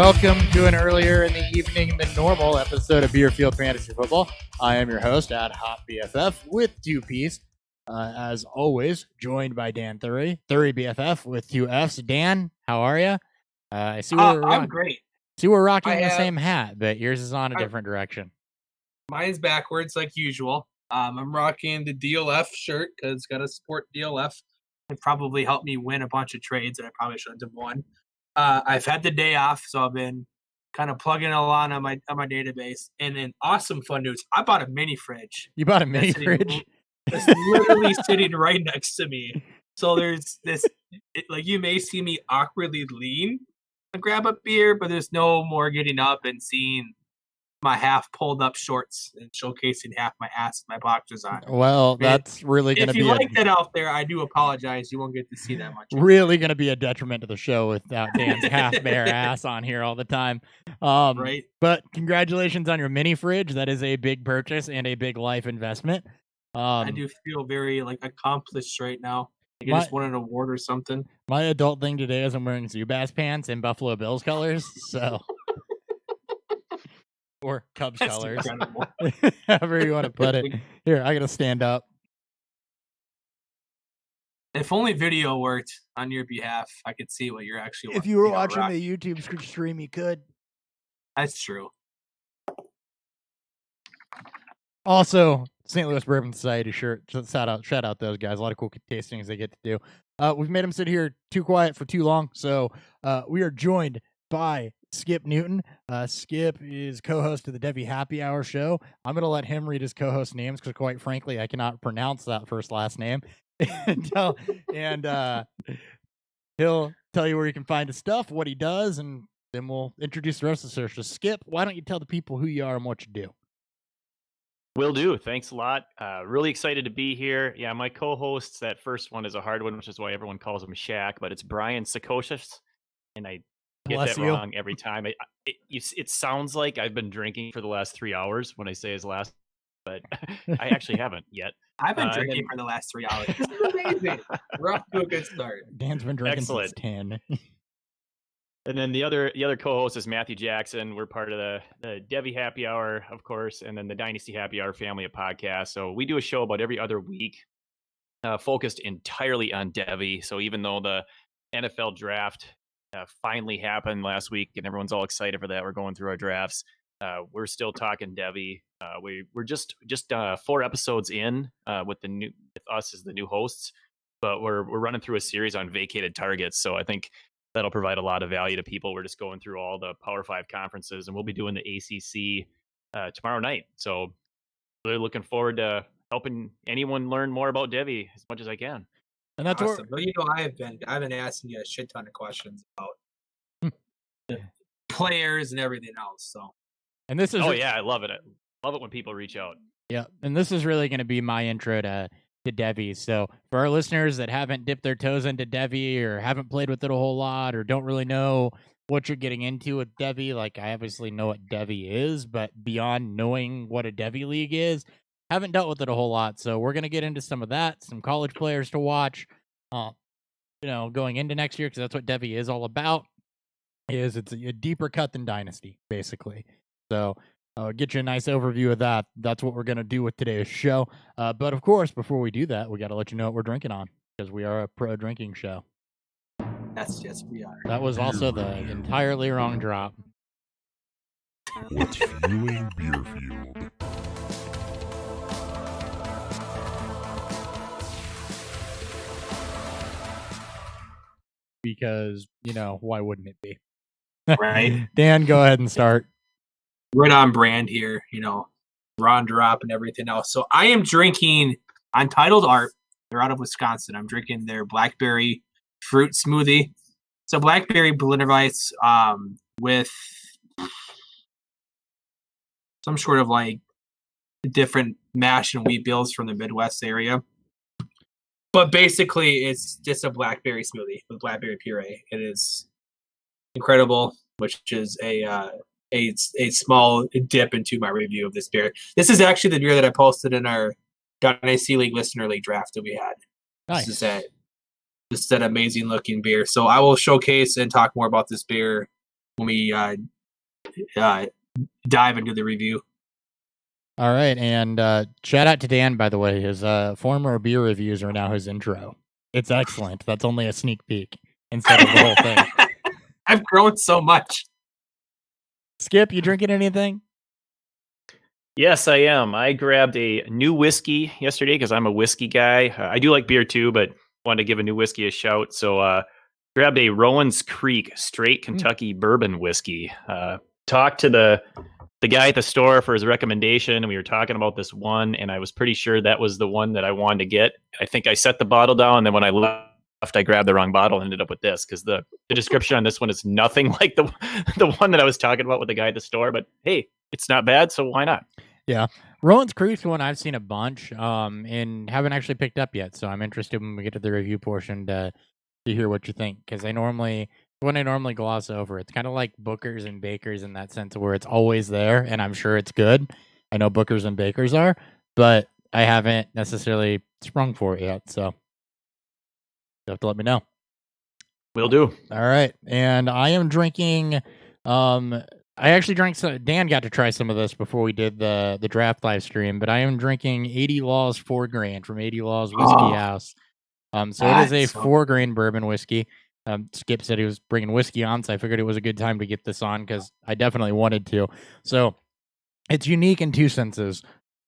welcome to an earlier in the evening than normal episode of Beer Field Fantasy Football. I am your host, Ad Hot BFF, with two P's. As always, joined by Dan Thury BFF with two F's. Dan, how are you? I see I'm great. See, we're rocking the same hat, but yours is on a different direction. Mine's backwards like usual. I'm rocking the DLF shirt because it's got to support DLF. It probably helped me win a bunch of trades that I probably shouldn't have won. I've had the day off, so I've been kind of plugging along on my database. And then awesome fun news, I bought a mini fridge. You bought a mini fridge? It's literally sitting right next to me. So there's this, like, you may see me awkwardly lean and grab a beer, but there's no more getting up and seeing my half pulled up shorts and showcasing half my ass with my boxers on. Well, that's really going to be. If you like that out there, I do apologize. You won't get to see that much. Really going to be a detriment to the show without Dan's half bare ass on here all the time. Right. But congratulations on your mini fridge. That is a big purchase and a big life investment. I do feel very accomplished right now. I just won an award or something. My adult thing today is I'm wearing Zubaz pants in Buffalo Bills colors. So. Or Cubs colors. However you want to put it. Here, I got to stand up. If only video worked on your behalf, I could see what you're actually If you were watching the YouTube stream, you could. That's true. Also, St. Louis Bourbon Society shirt. Shout out those guys. A lot of cool tastings they get to do. We've made them sit here too quiet for too long, so we are joined by Skip Newton. Skip is co-host of the Devy Happy Hour show. I'm going to let him read his co-host names because, quite frankly, I cannot pronounce that first last name. and he'll tell you where you can find his stuff, what he does, and then we'll introduce the rest of the search. So, Skip, why don't you tell the people who you are and what you do? Will do. Thanks a lot. Really excited to be here. Yeah, my co-hosts, that first one is a hard one, which is why everyone calls him Shaq, but it's Brian Sakosius, and I get that wrong every time. It sounds like I've been drinking for the last 3 hours when I say his last, but I actually haven't yet. I've been drinking for the last 3 hours. This is amazing. We're off to a good start. Dan's been drinking since 10. And then the other co-host is Matthew Jackson. We're part of the Devy Happy Hour, of course, and then the Dynasty Happy Hour family of podcasts. So we do a show about every other week, focused entirely on Devy. So even though the NFL draft finally happened last week, and everyone's all excited for that, we're going through our drafts. We're still talking Devy. We're just 4 episodes in with us as the new hosts, but we're running through a series on vacated targets. So I think that'll provide a lot of value to people. We're just going through all the Power 5 conferences, and we'll be doing the ACC tomorrow night. So really looking forward to helping anyone learn more about Devy as much as I can. And that's awesome. Well, I've been asking you a shit ton of questions about the players and everything else. So, and this is yeah, I love it. I love it when people reach out. Yeah, and this is really going to be my intro to Devy. So for our listeners that haven't dipped their toes into Devy or haven't played with it a whole lot or don't really know what you're getting into with Devy, like I obviously know what Devy is, but beyond knowing what a Devy league is, haven't dealt with it a whole lot. So we're going to get into some of that, some college players to watch, going into next year, because that's what Devy is all about. It's a deeper cut than Dynasty, basically. So get you a nice overview of that. That's what we're going to do with today's show. But of course, before we do that, we got to let you know what we're drinking on, because we are a pro drinking show. Yes, we are. That was also the entirely wrong drop. What's fueling Beer Field? Because, why wouldn't it be? Right. Dan, go ahead and start. Right on brand here, Ron drop and everything else. So I am drinking Untitled Art. They're out of Wisconsin. I'm drinking their blackberry fruit smoothie. So blackberry blender bites with some sort of different mash and wheat bills from the Midwest area. But basically, it's just a blackberry smoothie with blackberry puree. It is incredible, which is a small dip into my review of this beer. This is actually the beer that I posted in our Dynasty League Listener League draft that we had. Nice. This is an amazing looking beer. So I will showcase and talk more about this beer when we dive into the review. All right, and shout out to Dan, by the way. His former beer reviews are now his intro. It's excellent. That's only a sneak peek instead of the whole thing. I've grown so much. Skip, you drinking anything? Yes, I am. I grabbed a new whiskey yesterday because I'm a whiskey guy. I do like beer too, but wanted to give a new whiskey a shout. So grabbed a Rowan's Creek straight Kentucky bourbon whiskey. Talked to the guy at the store for his recommendation, and we were talking about this one, and I was pretty sure that was the one that I wanted to get. I think I set the bottle down, and then when I left, I grabbed the wrong bottle and ended up with this because the description on this one is nothing like the one that I was talking about with the guy at the store. But hey, it's not bad, so why not? Yeah. Rowan's Creek's one I've seen a bunch and haven't actually picked up yet. So I'm interested when we get to the review portion to hear what you think. Because I normally gloss over. It's kind of like Booker's and Baker's in that sense where it's always there and I'm sure it's good. I know Booker's and Baker's are, but I haven't necessarily sprung for it yet. So you have to let me know. Will do. All right. And I am drinking I actually drank some. Dan got to try some of this before we did the draft live stream, but I am drinking 80 Laws 4 grain from 80 Laws Whiskey House. So it is a 4 grain bourbon whiskey. Skip said he was bringing whiskey on, so I figured it was a good time to get this on because I definitely wanted to. So it's unique in two senses.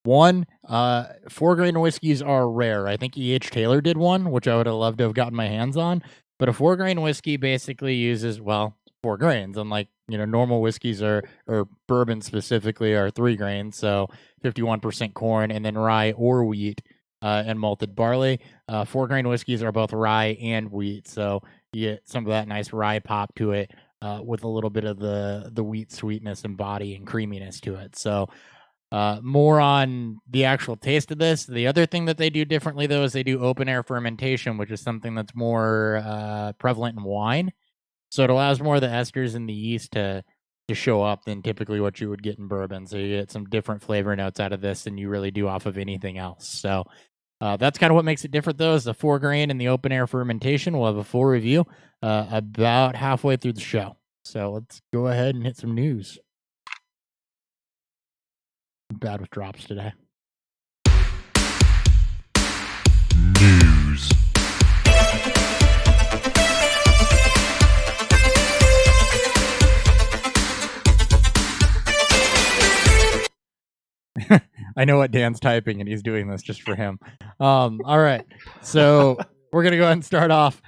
One, 4 grain whiskeys are rare. I think E.H. Taylor did one, which I would have loved to have gotten my hands on. But a 4 grain whiskey basically uses, 4 grains, unlike normal whiskeys or bourbon specifically are 3 grains, so 51% corn and then rye or wheat and malted barley. 4 grain whiskeys are both rye and wheat, so you get some of that nice rye pop to it with a little bit of the wheat sweetness and body and creaminess to it. So more on the actual taste of this. The other thing that they do differently though is they do open air fermentation, which is something that's more prevalent in wine. So it allows more of the esters and the yeast to show up than typically what you would get in bourbon. So you get some different flavor notes out of this than you really do off of anything else. So that's kind of what makes it different, though, is the 4 grain and the open air fermentation. We'll have a full review about halfway through the show. So let's go ahead and hit some news. I'm bad with drops today. News. I know what Dan's typing, and he's doing this just for him. All right, so we're going to go ahead and start off.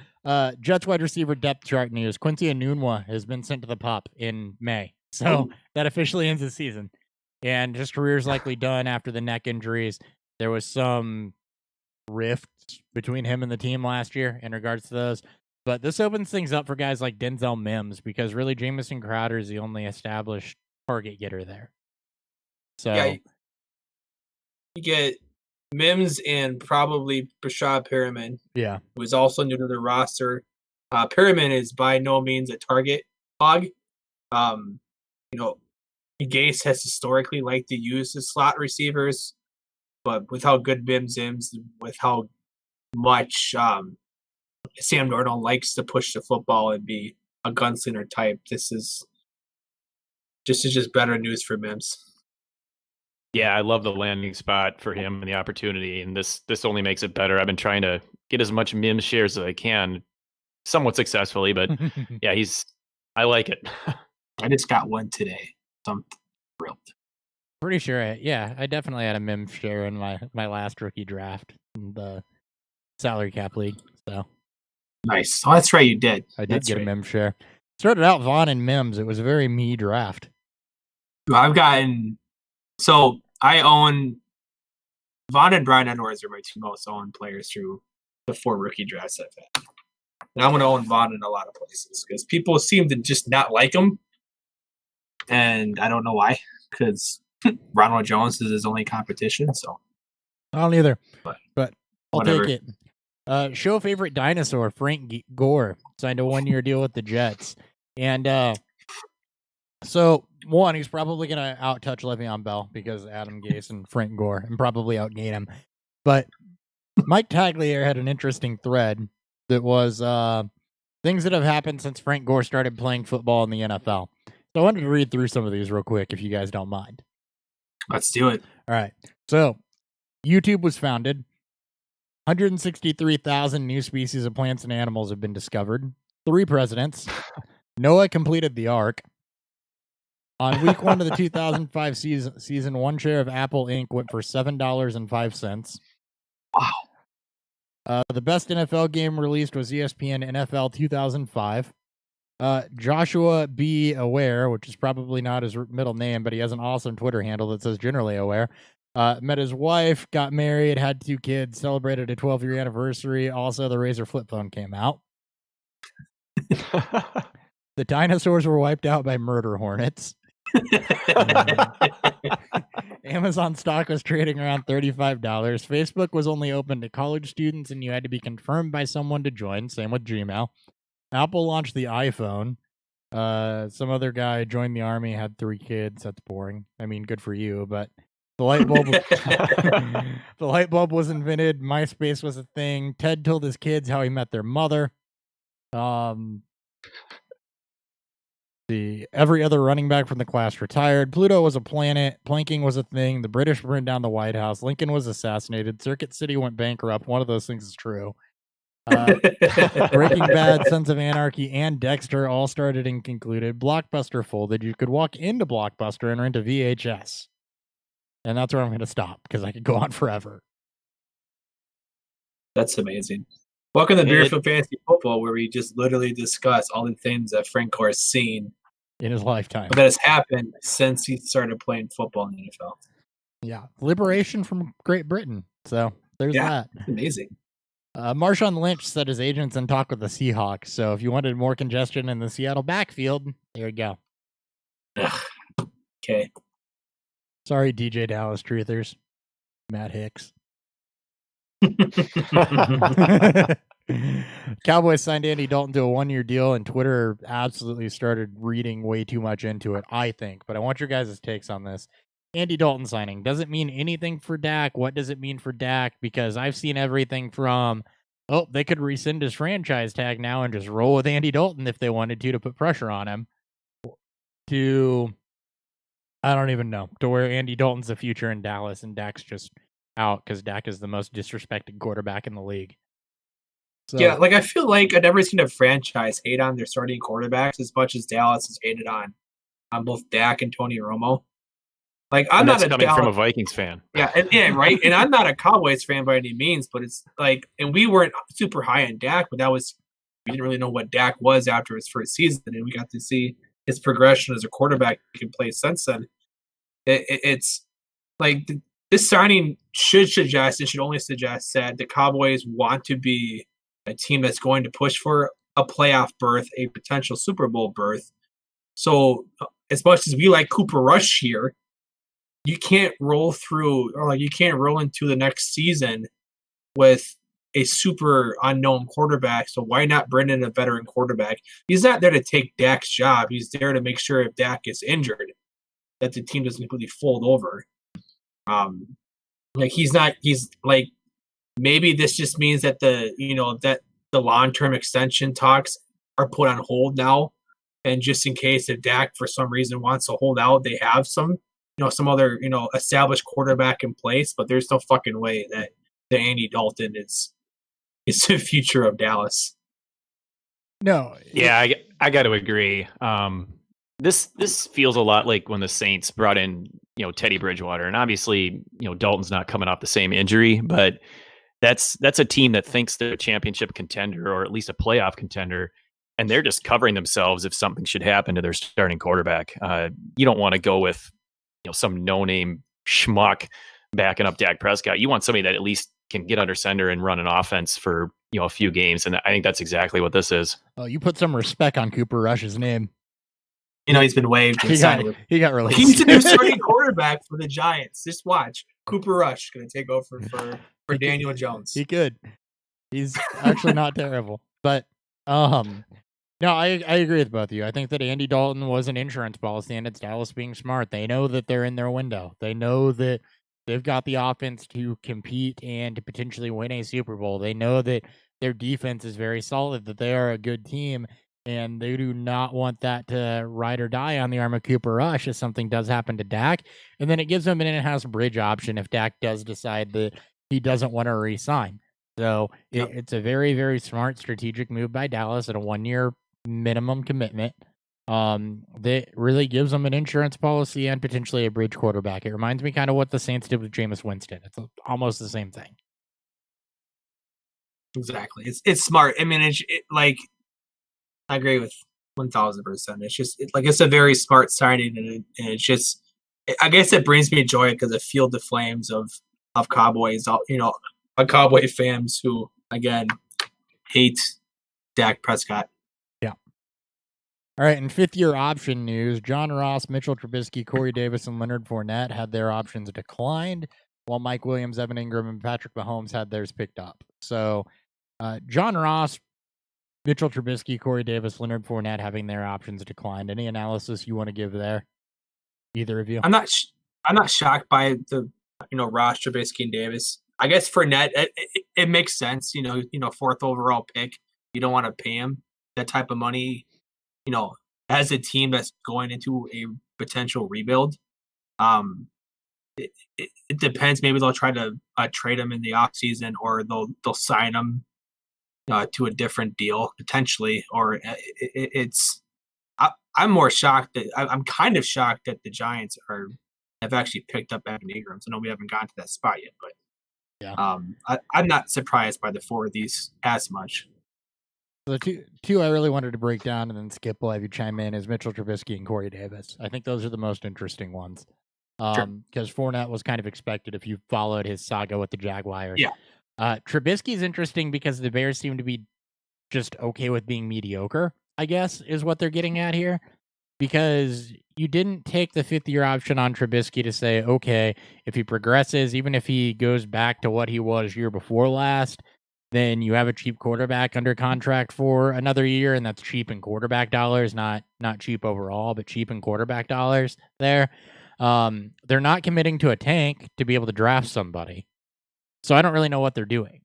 Jets wide receiver depth chart news. Quincy Enunwa has been sent to the pup in May. So that officially ends the season. And his career's likely done after the neck injuries. There was some rift between him and the team last year in regards to those. But this opens things up for guys like Denzel Mims because really Jamison Crowder is the only established target getter there. So yeah, you get Mims and probably Brashad Perriman. Yeah. Who is also new to the roster. Perriman is by no means a target hog. Gase has historically liked to use his slot receivers, but with how good Mims is, with how much Sam Darnold likes to push the football and be a gunslinger type, this is just better news for Mims. Yeah, I love the landing spot for him and the opportunity, and this only makes it better. I've been trying to get as much Mims shares as I can, somewhat successfully, but yeah, I like it. I just got one today, so I'm thrilled. Pretty sure, I definitely had a Mims share in my last rookie draft in the salary cap league. So nice. Oh, that's right, you did. I did get a Mims share. Started out Vaughn and Mims. It was a very me draft. I own Vaughn and Brian Edwards are my two most owned players through the 4 rookie drafts I've had. And I'm going to own Vaughn in a lot of places because people seem to just not like him. And I don't know why, because Ronald Jones is his only competition. So I don't either, but I'll whatever. take it. Show favorite dinosaur, Frank Gore, signed a 1-year deal with the Jets. And so, one, he's probably going to out-touch Le'Veon Bell because Adam Gase and Frank Gore, and probably outgain him. But Mike Tagliere had an interesting thread that was things that have happened since Frank Gore started playing football in the NFL. So I wanted to read through some of these real quick, if you guys don't mind. Let's do it. All right. So YouTube was founded. 163,000 new species of plants and animals have been discovered. 3 presidents. Noah completed the Ark. On week 1 of the 2005 season, 1 share of Apple Inc. went for $7.05. Wow. The best NFL game released was ESPN NFL 2005. Joshua B. Aware, which is probably not his middle name, but he has an awesome Twitter handle that says generally aware. Met his wife, got married, had 2 kids, celebrated a 12-year anniversary. Also, the Razr flip phone came out. The dinosaurs were wiped out by murder hornets. Amazon stock was trading around $35. Facebook was only open to college students, and you had to be confirmed by someone to join. Same with Gmail. Apple launched the iPhone. Some other guy joined the army, had 3 kids. That's boring. I mean, good for you, but the light bulb the light bulb was invented. MySpace was a thing. Ted told his kids how he met their mother. Every other running back from the class retired. Pluto was a planet. Planking was a thing. The British burned down the White House. Lincoln was assassinated. Circuit City went bankrupt. One of those things is true. Breaking Bad, Sons of Anarchy, and Dexter all started and concluded. Blockbuster folded. You could walk into Blockbuster and rent a VHS. And that's where I'm going to stop, because I could go on forever. That's amazing. Welcome to Beerfield Fantasy Football, where we just literally discuss all the things that Frank has seen in his lifetime that has happened since he started playing football in the NFL. Yeah, liberation from Great Britain. So there's that. Amazing. Marshawn Lynch set his agents and talked with the Seahawks. So if you wanted more congestion in the Seattle backfield, there you go. Okay. Sorry, DJ Dallas truthers. Matt Hicks. Cowboys signed Andy Dalton to a 1-year deal, and Twitter absolutely started reading way too much into it, I think. But I want your guys' takes on this. Andy Dalton signing doesn't mean anything for Dak. What does it mean for Dak? Because I've seen everything from, they could rescind his franchise tag now and just roll with Andy Dalton if they wanted to put pressure on him, to I don't even know, to where Andy Dalton's the future in Dallas and Dak's just out because Dak is the most disrespected quarterback in the league. So, yeah, I feel like I've never seen a franchise hate on their starting quarterbacks as much as Dallas has hated on both Dak and Tony Romo. I'm not coming from a Vikings fan. Yeah, right. And I'm not a Cowboys fan by any means, but it's and we weren't super high on Dak, but we didn't really know what Dak was after his first season, and we got to see his progression as a quarterback he can play since then. It's this signing should only suggest that the Cowboys want to be a team that's going to push for a playoff berth, a potential Super Bowl berth. So as much as we like Cooper Rush here, you can't roll through, or you can't roll into the next season with a super unknown quarterback. So why not bring in a veteran quarterback? He's not there to take Dak's job. He's there to make sure if Dak gets injured, that the team doesn't completely fold over. Maybe this just means that the long-term extension talks are put on hold now. And just in case if Dak for some reason wants to hold out, they have some other, established quarterback in place, but there's no fucking way that Andy Dalton is the future of Dallas. No. Yeah, I got to agree. This feels a lot like when the Saints brought in, Teddy Bridgewater, and obviously, Dalton's not coming off the same injury, but that's a team that thinks they're a championship contender or at least a playoff contender, and they're just covering themselves if something should happen to their starting quarterback. You don't want to go with some no-name schmuck backing up Dak Prescott. You want somebody that at least can get under center and run an offense for a few games, and I think that's exactly what this is. Oh, you put some respect on Cooper Rush's name. He's been waived. He got released. He's the new starting quarterback for the Giants. Just watch. Cooper Rush going to take over for Daniel Jones. He could. He's actually not terrible. But no, I agree with both of you. I think that Andy Dalton was an insurance policy, and it's Dallas being smart. They know that they're in their window. They know that they've got the offense to compete and to potentially win a Super Bowl. They know that their defense is very solid, that they are a good team. And they do not want that to ride or die on the arm of Cooper Rush if something does happen to Dak. And then it gives them an in-house bridge option if Dak does decide that he doesn't want to re-sign. So it's a very, very smart strategic move by Dallas at a 1-year minimum commitment. That really gives them an insurance policy and potentially a bridge quarterback. It reminds me kind of what the Saints did with Jameis Winston. It's almost the same thing. Exactly. It's smart. I mean, like, I agree with 1,000%. It's just it's a very smart signing, and it's just, I guess it brings me joy because it fueled the flames of Cowboys, Cowboy fans who again hate Dak Prescott. Yeah. All right, in 5th-year option news, John Ross, Mitchell Trubisky, Corey Davis, and Leonard Fournette had their options declined, while Mike Williams, Evan Ingram, and Patrick Mahomes had theirs picked up. So John Ross, Mitchell Trubisky, Corey Davis, Leonard Fournette having their options declined. Any analysis you want to give there? Either of you? I'm not shocked by the Ross, Trubisky, and Davis. I guess Fournette, it makes sense. 4th overall pick. You don't want to pay him that type of money. As a team that's going into a potential rebuild. It depends. Maybe they'll try to trade him in the offseason, or they'll sign him to a different deal potentially. Or I'm more shocked that I'm kind of shocked that the Giants have actually picked up Evan Ingram. I know we haven't gotten to that spot yet, but yeah, I'm not surprised by the 4 of these as much. The two I really wanted to break down and then skip, will have you chime in, is Mitchell Trubisky and Corey Davis. I think those are the most interesting ones. Because Fournette was kind of expected if you followed his saga with the Jaguars. Yeah. Trubisky's interesting because the Bears seem to be just okay with being mediocre, I guess, is what they're getting at here. Because you didn't take the 5th-year option on Trubisky to say, okay, if he progresses, even if he goes back to what he was year before last, then you have a cheap quarterback under contract for another year, and that's cheap in quarterback dollars, not cheap overall, but cheap in quarterback dollars there. They're not committing to a tank to be able to draft somebody. So I don't really know what they're doing.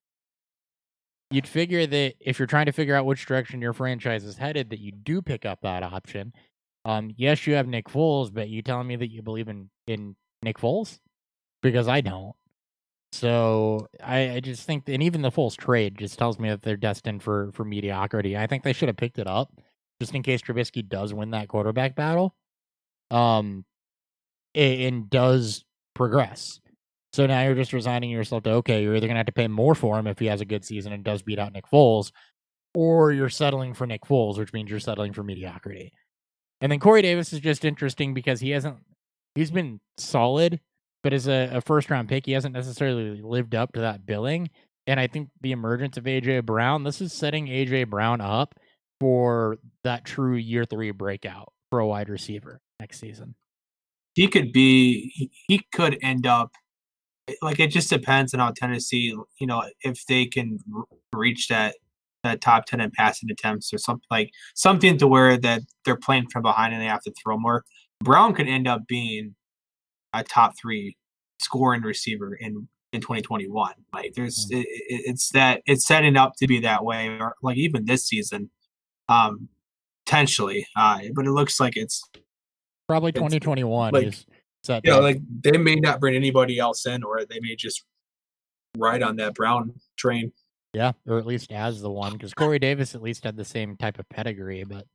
You'd figure that if you're trying to figure out which direction your franchise is headed, that you do pick up that option. Yes, you have Nick Foles, but you telling me that you believe in Nick Foles? Because I don't. So I just think, and even the Foles trade just tells me that they're destined for mediocrity. I think they should have picked it up just in case Trubisky does win that quarterback battle. And does progress. So now you're just resigning yourself to, okay, you're either going to have to pay more for him if he has a good season and does beat out Nick Foles, or you're settling for Nick Foles, which means you're settling for mediocrity. And then Corey Davis is just interesting because he's been solid, but as a first-round pick, he hasn't necessarily lived up to that billing. And I think the emergence of A.J. Brown, this is setting A.J. Brown up for that true year 3 breakout for a wide receiver next season. He could end up, like, it just depends on how Tennessee, if they can reach that top 10 in passing attempts or something to where that they're playing from behind and they have to throw more. Brown could end up being a top 3 scoring receiver in 2021. Like, it's setting up to be that way, or like even this season, potentially. But it looks like it's probably 2021 is set. Like they may not bring anybody else in, or they may just ride on that Brown train. Yeah, or at least as the one, because Corey Davis at least had the same type of pedigree, but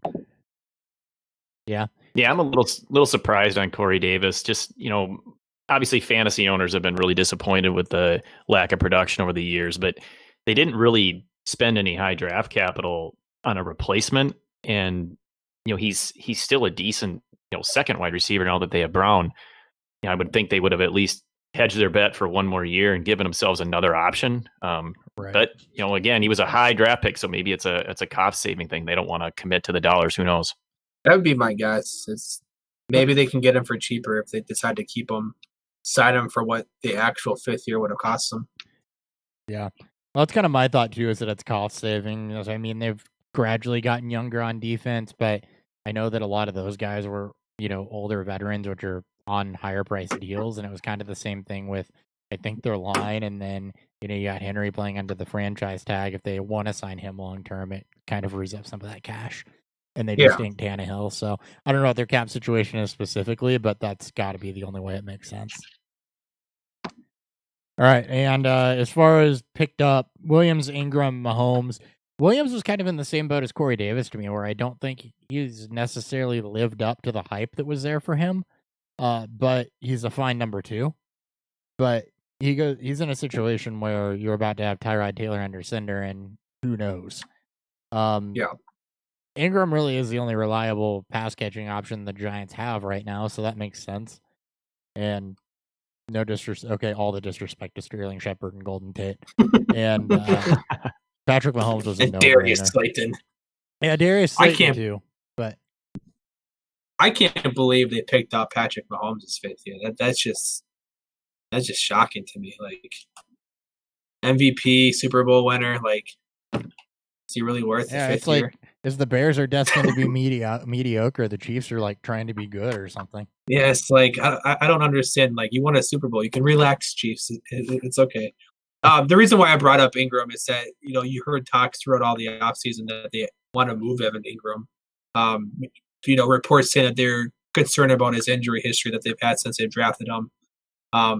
yeah, I'm a little surprised on Corey Davis. Just, obviously fantasy owners have been really disappointed with the lack of production over the years, but they didn't really spend any high draft capital on a replacement, and he's still a decent second wide receiver now that they have Brown. I would think they would have at least hedged their bet for one more year and given themselves another option. Right. But again, he was a high draft pick, so maybe it's a cost saving thing. They don't want to commit to the dollars. Who knows? That would be my guess. Maybe they can get him for cheaper if they decide to keep him, sign him for what the actual 5th year would have cost them. Yeah, well, that's kind of my thought too. Is that it's cost saving? I mean, they've gradually gotten younger on defense, but I know that a lot of those guys were older veterans, which are on higher price deals, and it was kind of the same thing with, I think, their line, and then you got Henry playing under the franchise tag. If they want to sign him long term, it kind of frees up some of that cash. and they just ain't Tannehill. So I don't know what their cap situation is specifically, but that's got to be the only way it makes sense. All right, and as far as picked up, Williams, Ingram, Mahomes. Williams was kind of in the same boat as Corey Davis to me, where I don't think he's necessarily lived up to the hype that was there for him. But he's a fine number 2. But he's in a situation where you're about to have Tyrod Taylor under center, and who knows? Ingram really is the only reliable pass catching option the Giants have right now, so that makes sense. And no disrespect. Okay, all the disrespect to Sterling Shepard and Golden Tate, and Patrick Mahomes was a no-brainer. Darius Slayton. Yeah, Darius Slayton too. But I can't believe they picked up Patrick Mahomes' 5th year. That's just shocking to me. Like MVP, Super Bowl winner. Like, is he really worth the 5th year? Like, is the Bears are destined to be mediocre? The Chiefs are like trying to be good or something. Yeah, it's like I don't understand. Like, you won a Super Bowl, you can relax, Chiefs. It's okay. The reason why I brought up Ingram is that you heard talks throughout all the offseason that they want to move Evan Ingram. Reports saying that they're concerned about his injury history that they've had since they've drafted him. I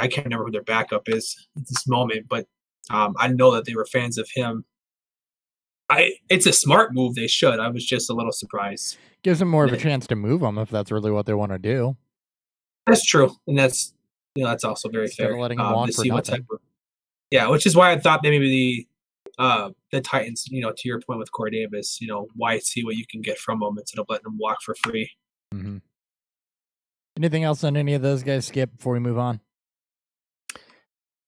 can't remember who their backup is at this moment, but I know that they were fans of him. It's a smart move. They should. I was just a little surprised. Gives them more of a chance to move them if that's really what they want to do. That's true, and that's also very fair. Letting him walk for nothing. Which is why I thought that maybe the Titans, to your point with Corey Davis, why see what you can get from them instead of letting them walk for free. Mm-hmm. Anything else on any of those guys, Skip, before we move on?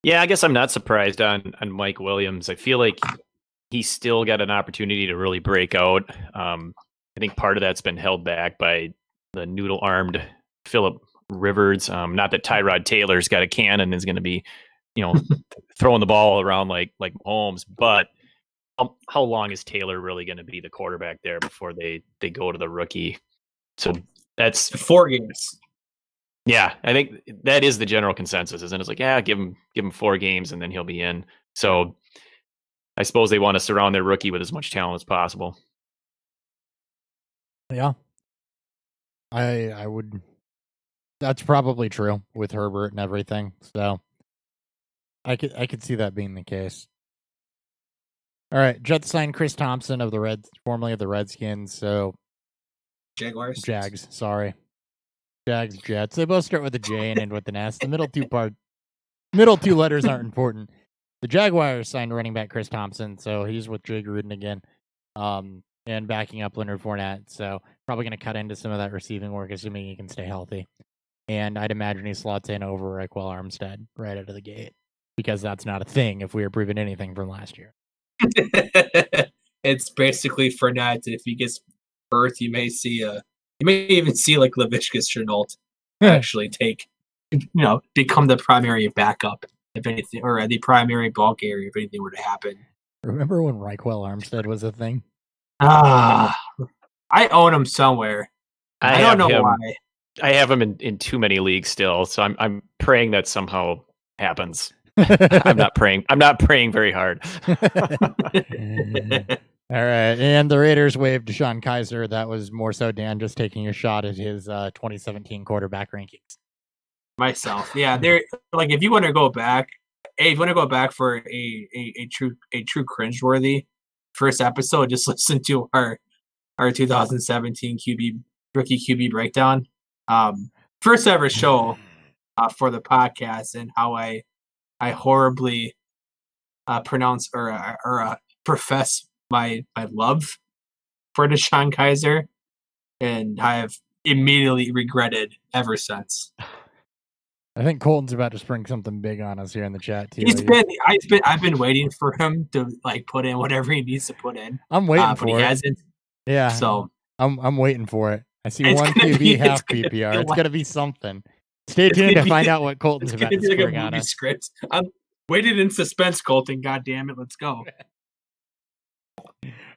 Yeah, I guess I'm not surprised on Mike Williams. I feel like he's still got an opportunity to really break out. I think part of that's been held back by the noodle-armed Phillip Rivers. Not that Tyrod Taylor's got a cannon and is going to be, throwing the ball around like Mahomes, but how long is Taylor really going to be the quarterback there before they go to the rookie? So that's 4 games. Yeah, I think that is the general consensus, isn't it? It's like, yeah, give him 4 games and then he'll be in. So I suppose they want to surround their rookie with as much talent as possible. Yeah. I would. That's probably true with Herbert and everything. So I could see that being the case. All right, Jets signed Chris Thompson of the Reds, formerly of the Redskins. So Jags. Sorry, Jags, Jets. They both start with a J and end with an S. The middle two letters aren't important. The Jaguars signed running back Chris Thompson, so he's with Jay Gruden again, and backing up Leonard Fournette. So probably going to cut into some of that receiving work, assuming he can stay healthy. And I'd imagine he slots in over Raquel Armstead right out of the gate, because that's not a thing if we are proving anything from last year. It's basically Fournette. If he gets hurt, you may even see like Laviska Shenault actually become the primary backup if anything, or the primary ball carrier if anything were to happen. Remember when Raquel Armstead was a thing? I own him somewhere. I don't know why. I have him in too many leagues still, so I'm praying that somehow happens. I'm not praying very hard. All right, and the Raiders waived Deshaun Kaiser. That was more so Dan just taking a shot at his 2017 quarterback rankings. Myself, yeah. They're like, if you want to go back, for a true cringeworthy first episode, just listen to our 2017 rookie QB breakdown. First ever show for the podcast, and how I horribly pronounce or profess my love for Deshaun Kaiser, and I have immediately regretted ever since. I think Colton's about to spring something big on us here in the chat too. I've been waiting for him to put in whatever he needs to put in. I'm waiting for but it. He hasn't. Yeah. So I'm waiting for it. I see one QB, half PPR. It's gonna be something. Stay tuned to find out what Colton's about to spring on us. Script. I'm waiting in suspense, Colton. God damn it, let's go.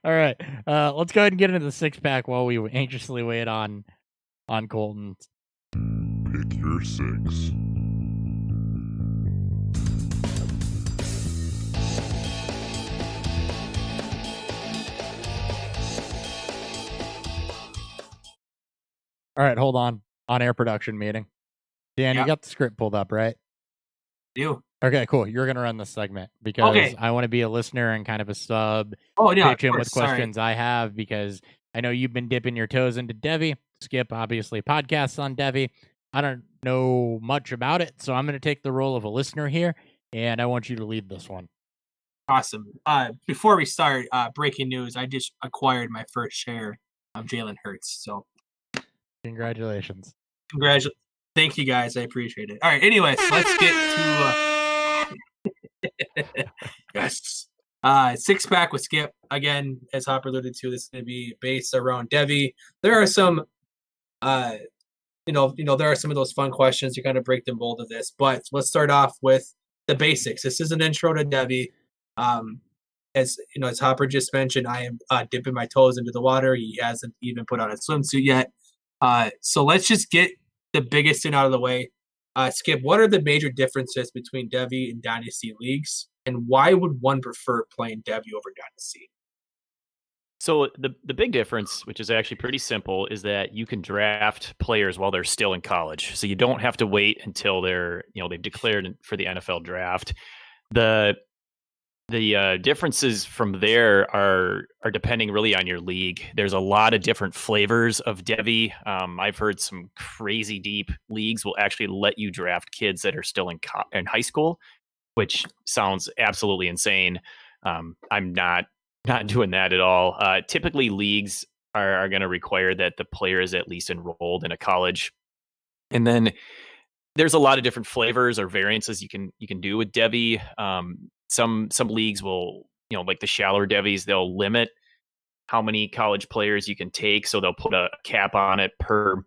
All right, let's go ahead and get into the 6-pack while we anxiously wait on Colton. Pick your 6. All right, hold on. On-air production meeting. Dan, you Yep. got the script pulled up, right? You. Okay, cool. You're going to run this segment because Okay. I want to be a listener and kind of a sub. Oh, yeah, Pitch in of with course. Sorry. questions I have because I know you've been dipping your toes into Devy. Skip, obviously, podcasts on Devy. I don't know much about it, so I'm going to take the role of a listener here, and I want you to lead this one. Awesome. Before we start, breaking news, I just acquired my first share of Jalen Hurts. So Congratulations. Thank you, guys. I appreciate it. All right, anyways, let's get to yes. Six-pack with Skip. Again, as Hopper alluded to, this is going to be based around Devy. There are some there are some of those fun questions. You kind of break the mold of this, but let's start off with the basics. This is an intro to Devy. As Hopper just mentioned, I am dipping my toes into the water. He hasn't even put on a swimsuit yet. So let's just get the biggest thing out of the way. Skip, what are the major differences between Devy and Dynasty leagues, and why would one prefer playing Devy over Dynasty? So the big difference, which is actually pretty simple, is that you can draft players while they're still in college. So you don't have to wait until they've declared for the NFL draft. The differences from there are depending really on your league. There's a lot of different flavors of Devy. I've heard some crazy deep leagues will actually let you draft kids that are still in high school, which sounds absolutely insane. I'm not doing that at all. Typically, leagues are going to require that the player is at least enrolled in a college, and then there's a lot of different flavors or variances you can do with Devy. Some leagues will, like the shallower Devys, they'll limit how many college players you can take, so they'll put a cap on it per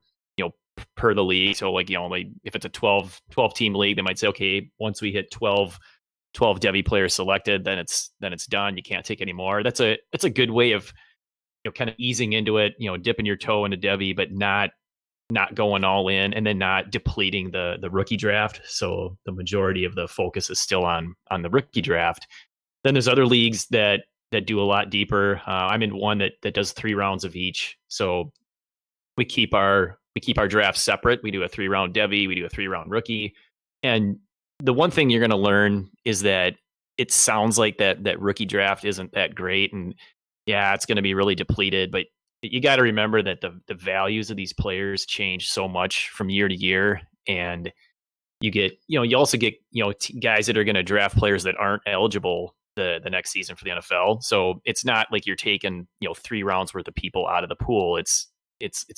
the league. So like if it's a 12 team league, they might say, okay, once we hit 12 Devy players selected, then it's done. You can't take any more. That's a good way of kind of easing into it, dipping your toe into Devy, but not going all in, and then not depleting the rookie draft. So the majority of the focus is still on the rookie draft. Then there's other leagues that do a lot deeper. I'm in one that does 3 rounds of each. So we keep our drafts separate. We do a 3-round Devy, we do a 3-round rookie. And the one thing you're going to learn is that it sounds like that rookie draft isn't that great, and yeah, it's going to be really depleted, but you got to remember that the values of these players change so much from year to year, and you also get guys that are going to draft players that aren't eligible the next season for the NFL. So it's not like you're taking 3 rounds worth of people out of the pool. It's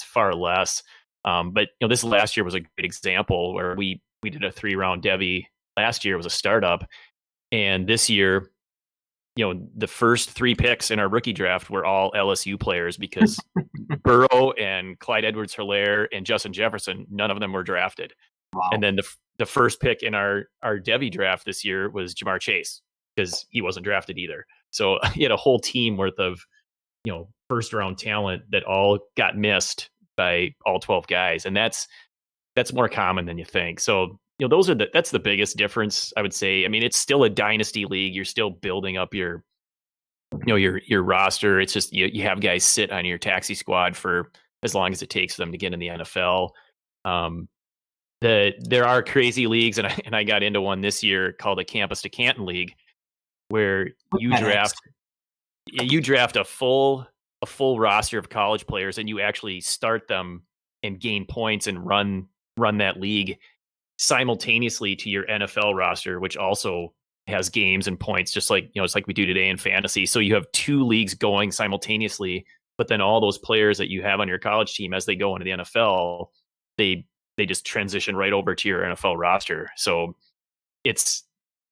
far less. But this last year was a great example where we did a 3-round Devy. Last year was a startup, and this year, the first 3 picks in our rookie draft were all LSU players because Burrow and Clyde Edwards-Helaire and Justin Jefferson, none of them were drafted. Wow. And then the first pick in our Devy draft this year was Jamar Chase because he wasn't drafted either. So he had a whole team worth of first round talent that all got missed by all 12 guys, and that's more common than you think. So that's the biggest difference, I would say. I mean, it's still a dynasty league. You're still building up your roster. It's just you have guys sit on your taxi squad for as long as it takes them to get in the NFL. There are crazy leagues, and I got into one this year called the Campus to Canton League, where you draft a full roster of college players, and you actually start them and gain points and run that league simultaneously to your NFL roster, which also has games and points, just like it's like we do today in fantasy. So you have 2 leagues going simultaneously, but then all those players that you have on your college team, as they go into the NFL, they just transition right over to your NFL roster. So it's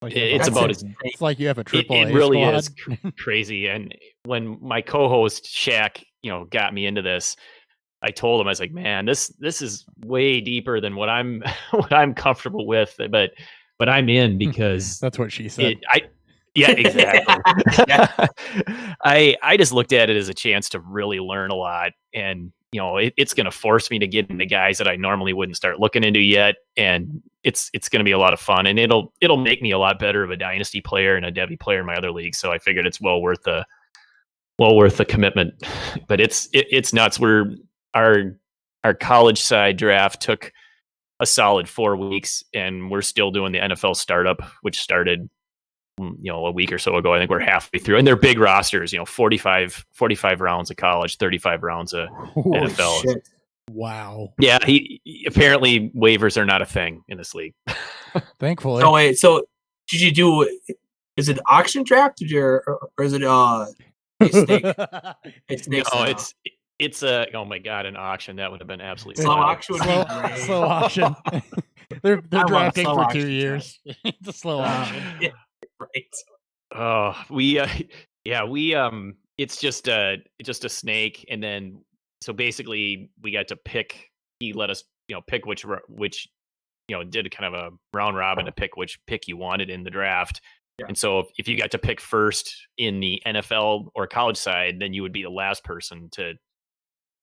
about as it's like you have a triple it A really squad. is crazy. And when my co-host Shaq got me into this, I told him, I was like, man, this is way deeper than what I'm comfortable with, but I'm in because That's what she said. Yeah, exactly. I just looked at it as a chance to really learn a lot, and it's going to force me to get into guys that I normally wouldn't start looking into yet, and it's going to be a lot of fun, and it'll make me a lot better of a dynasty player and a Devy player in my other league. So I figured it's well worth the commitment. But it's nuts. Our our college side draft took a solid 4 weeks, and we're still doing the NFL startup, which started a week or so ago. I think we're halfway through, and they're big rosters, 45 rounds of college, 35 rounds of Holy NFL. shit. Wow. Yeah, he apparently waivers are not a thing in this league. Thankfully. So wait, so did you do? Is it auction draft? Or is it a snake? It's snake. No, it's a oh my god, an auction that would have been absolutely Slow funny. auction would be great. Slow auction. they're I love drafting slow for 2 auctions, years. It's a slow auction. Yeah, right. Oh, we it's just a snake, and then so basically we got to pick. He let us pick which did kind of a round robin to pick which pick you wanted in the draft. Yeah. And so if you got to pick first in the NFL or college side, then you would be the last person to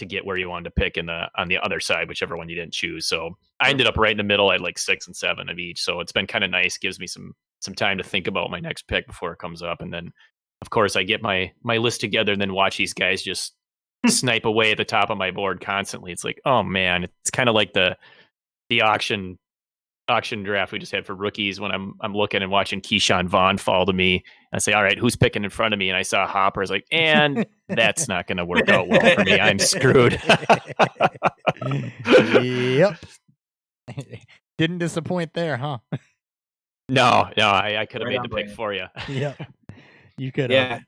get where you wanted to pick on the other side, whichever one you didn't choose. So I ended up right in the middle at like 6 and 7 of each. So it's been kind of nice. Gives me some time to think about my next pick before it comes up. And then of course I get my list together and then watch these guys just snipe away at the top of my board constantly. It's like, oh man, it's kind of like the auction draft we just had for rookies when I'm looking and watching Keyshawn Vaughn fall to me. I say, all right, who's picking in front of me? And I saw Hopper. I was like, and that's not going to work out well for me. I'm screwed. Yep. Didn't disappoint there, huh? No, I could have Right made on the pick brand. for you. Yep. You could. Yeah.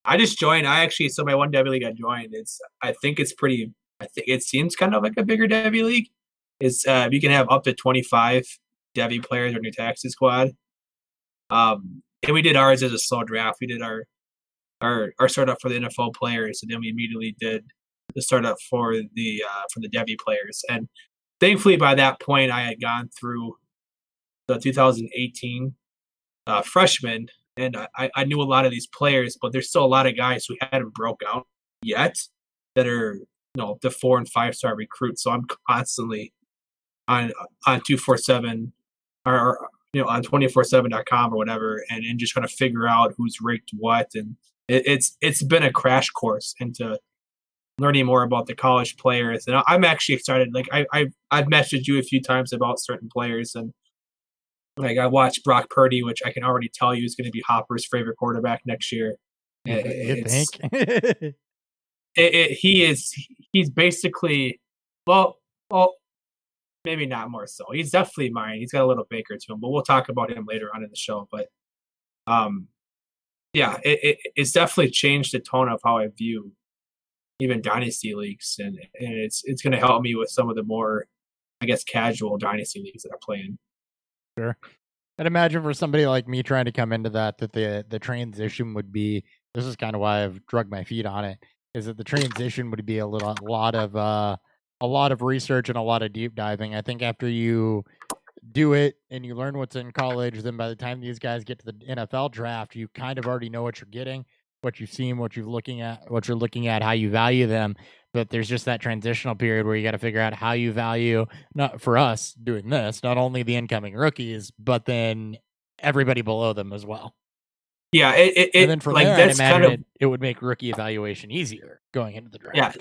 I just joined. So my one Devy league I joined. I think it seems kind of like a bigger Devy league. You can have up to 25 Devy players on your taxi squad. And we did ours as a slow draft. We did our startup for the NFL players, and then we immediately did the startup for the Devy players. And thankfully, by that point, I had gone through the 2018 freshmen, and I knew a lot of these players, but there's still a lot of guys who hadn't broke out yet that are the 4 and 5 star recruits. So I'm constantly on 247 or on 247.com or whatever, and just trying to figure out who's ranked what. And it's been a crash course into learning more about the college players. And I'm actually excited. Like I've messaged you a few times about certain players, and like I watched Brock Purdy, which I can already tell you is going to be Hopper's favorite quarterback next year. You think? He's basically well, maybe not more so. He's definitely mine. He's got a little Baker to him, but we'll talk about him later on in the show. But yeah, it's definitely changed the tone of how I view even dynasty leagues, and it's going to help me with some of the more, I guess, casual dynasty leagues that I play in. Sure. I'd imagine for somebody like me trying to come into that the transition would be, this is kind of why I've drug my feet on it, is that the transition would be a lot of research and a lot of deep diving. I think after you do it and you learn what's in college, then by the time these guys get to the NFL draft, you kind of already know what you're getting, what you've seen, what you're looking at, how you value them. But there's just that transitional period where you got to figure out how you value, not for us doing this, not only the incoming rookies, but then everybody below them as well. Yeah, and then from like there, that's I imagine kind of it would make rookie evaluation easier going into the draft. Yeah,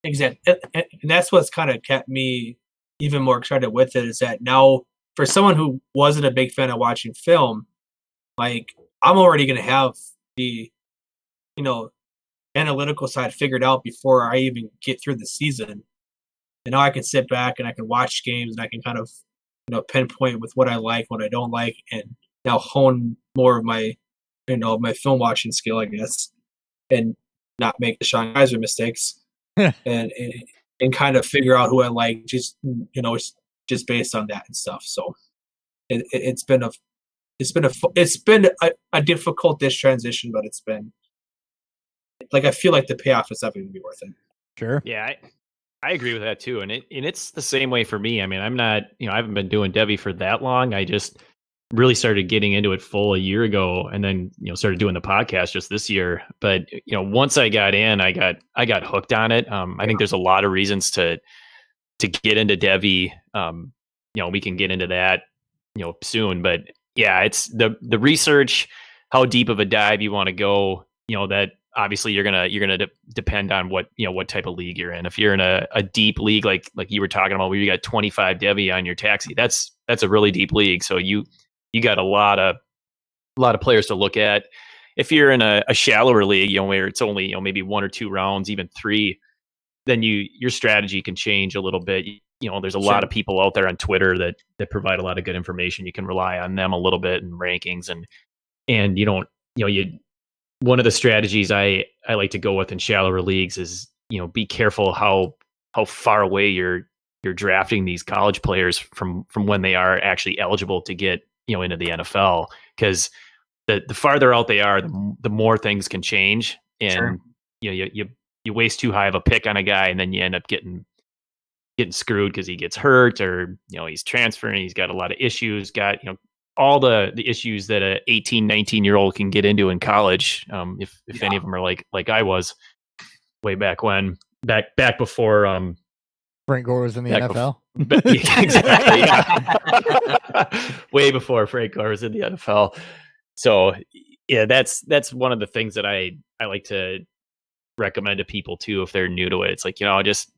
exactly. And that's what's kind of kept me even more excited with it, is that now for someone who wasn't a big fan of watching film, like I'm already going to have the, analytical side figured out before I even get through the season. And now I can sit back and I can watch games and I can kind of, pinpoint with what I like, what I don't like, and now hone more of my, my film watching skill, I guess, and not make the Sean Kaiser mistakes. and kind of figure out who I like, just just based on that and stuff. So it's been a difficult transition, but it's been like I feel like the payoff is definitely gonna be worth it. Sure. Yeah, I agree with that too, and it's the same way for me. I mean, I'm not I haven't been doing Devy for that long. I just really started getting into it full a year ago, and then started doing the podcast just this year. But once I got in, I got hooked on it. I think there's a lot of reasons to get into Devy. We can get into that soon. But yeah, it's the research, how deep of a dive you want to go. That obviously you're gonna depend on what type of league you're in. If you're in a deep league like you were talking about, where you got 25 Devy on your taxi, that's a really deep league. So you got a lot of players to look at. If you're in a shallower league, where it's only maybe 1 or 2 rounds, even 3, then your strategy can change a little bit. There's a lot of people out there on Twitter that provide a lot of good information. You can rely on them a little bit in rankings, and one of the strategies I like to go with in shallower leagues is, be careful how far away you're drafting these college players from when they are actually eligible to get into the NFL, because the farther out they are, the more things can change, and you waste too high of a pick on a guy, and then you end up getting screwed because he gets hurt, or he's transferring, he's got a lot of issues, got all the issues that a 18, 19-year-old can get into in college, if any of them are like I was way back when, back before Frank Gore was in the NFL. Exactly, yeah. Way before Frank Gore was in the NFL. So yeah, that's one of the things that I like to recommend to people too, if they're new to it. It's like, just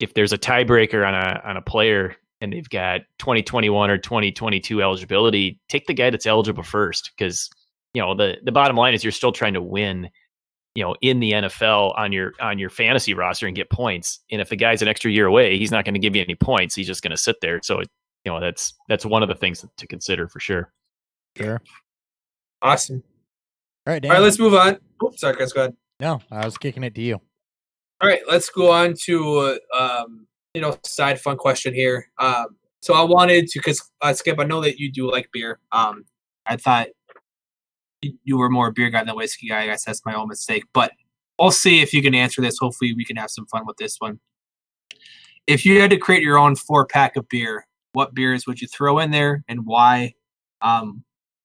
if there's a tiebreaker on a player and they've got 2021 or 2022 eligibility, take the guy that's eligible first, because the bottom line is you're still trying to win in the NFL on your fantasy roster and get points. And if the guy's an extra year away, he's not going to give you any points. He's just going to sit there. So that's one of the things to consider for sure. Sure. Awesome. All right, Dan. All right, let's move on. Oops, sorry, Chris, go ahead. No, I was kicking it to you. All right, let's go on to side fun question here. So I wanted to, because Skip, I know that you do like beer. I thought you were more a beer guy than a whiskey guy. I guess that's my own mistake, but I'll see if you can answer this. Hopefully, we can have some fun with this one. If you had to create your own 4-pack of beer, what beers would you throw in there and why?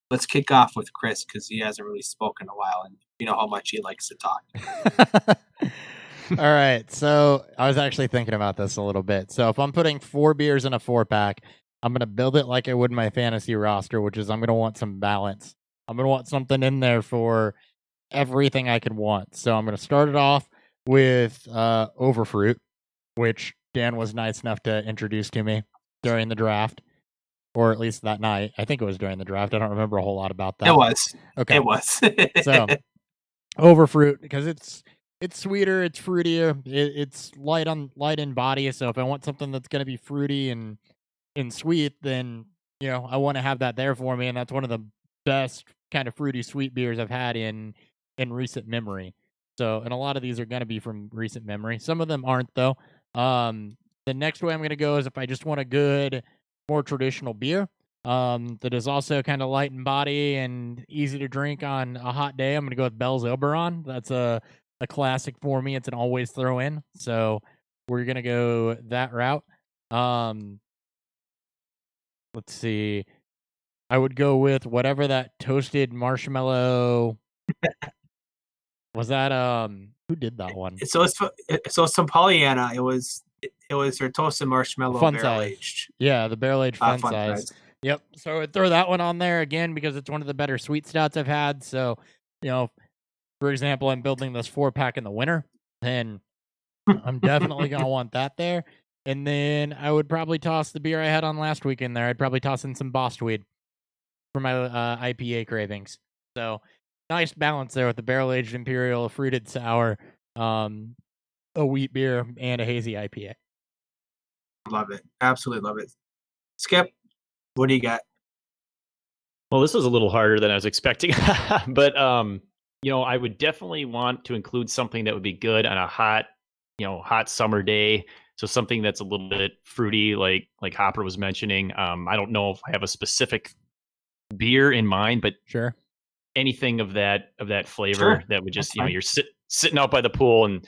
Let's kick off with Chris, because he hasn't really spoken in a while, and you know how much he likes to talk. All right. So I was actually thinking about this a little bit. So if I'm putting 4 beers in a 4-pack, I'm going to build it like I would my fantasy roster, which is I'm going to want some balance. I'm going to want something in there for everything I could want. So I'm going to start it off with Overfruit, which Dan was nice enough to introduce to me during the draft. Or at least that night. I think it was during the draft. I don't remember a whole lot about that. It was. Okay. It was. So, Overfruit, because it's sweeter, it's fruitier, it's light in body. So if I want something that's going to be fruity and sweet, then I want to have that there for me, and that's one of the best kind of fruity sweet beers I've had in recent memory. So, and a lot of these are going to be from recent memory. Some of them aren't though. The next way I'm going to go is if I just want a good, more traditional beer that is also kind of light in body and easy to drink on a hot day, I'm going to go with Bell's Oberon. That's a classic for me. It's an always throw in. So we're going to go that route. Let's see. I would go with whatever that toasted marshmallow was. That who did that one? So it's some Pollyanna. It was her toasted marshmallow Fun barrel size. aged. Yeah, the barrel aged fun Fun size. size. Yep. So I would throw that one on there again because it's one of the better sweet stouts I've had. So, for example, I'm building this 4-pack in the winter, and I'm definitely going to want that there. And then I would probably toss the beer I had on last week in there. I'd probably toss in some Bostweed for my IPA cravings. So nice balance there with the barrel-aged imperial, a fruited sour, a wheat beer, and a hazy IPA. Love it. Absolutely love it. Skip, what do you got? Well, this was a little harder than I was expecting, but I would definitely want to include something that would be good on a hot summer day. So something that's a little bit fruity, like Hopper was mentioning. I don't know if I have a specific beer in mind, but sure, anything of that flavor that would just you're sitting out by the pool and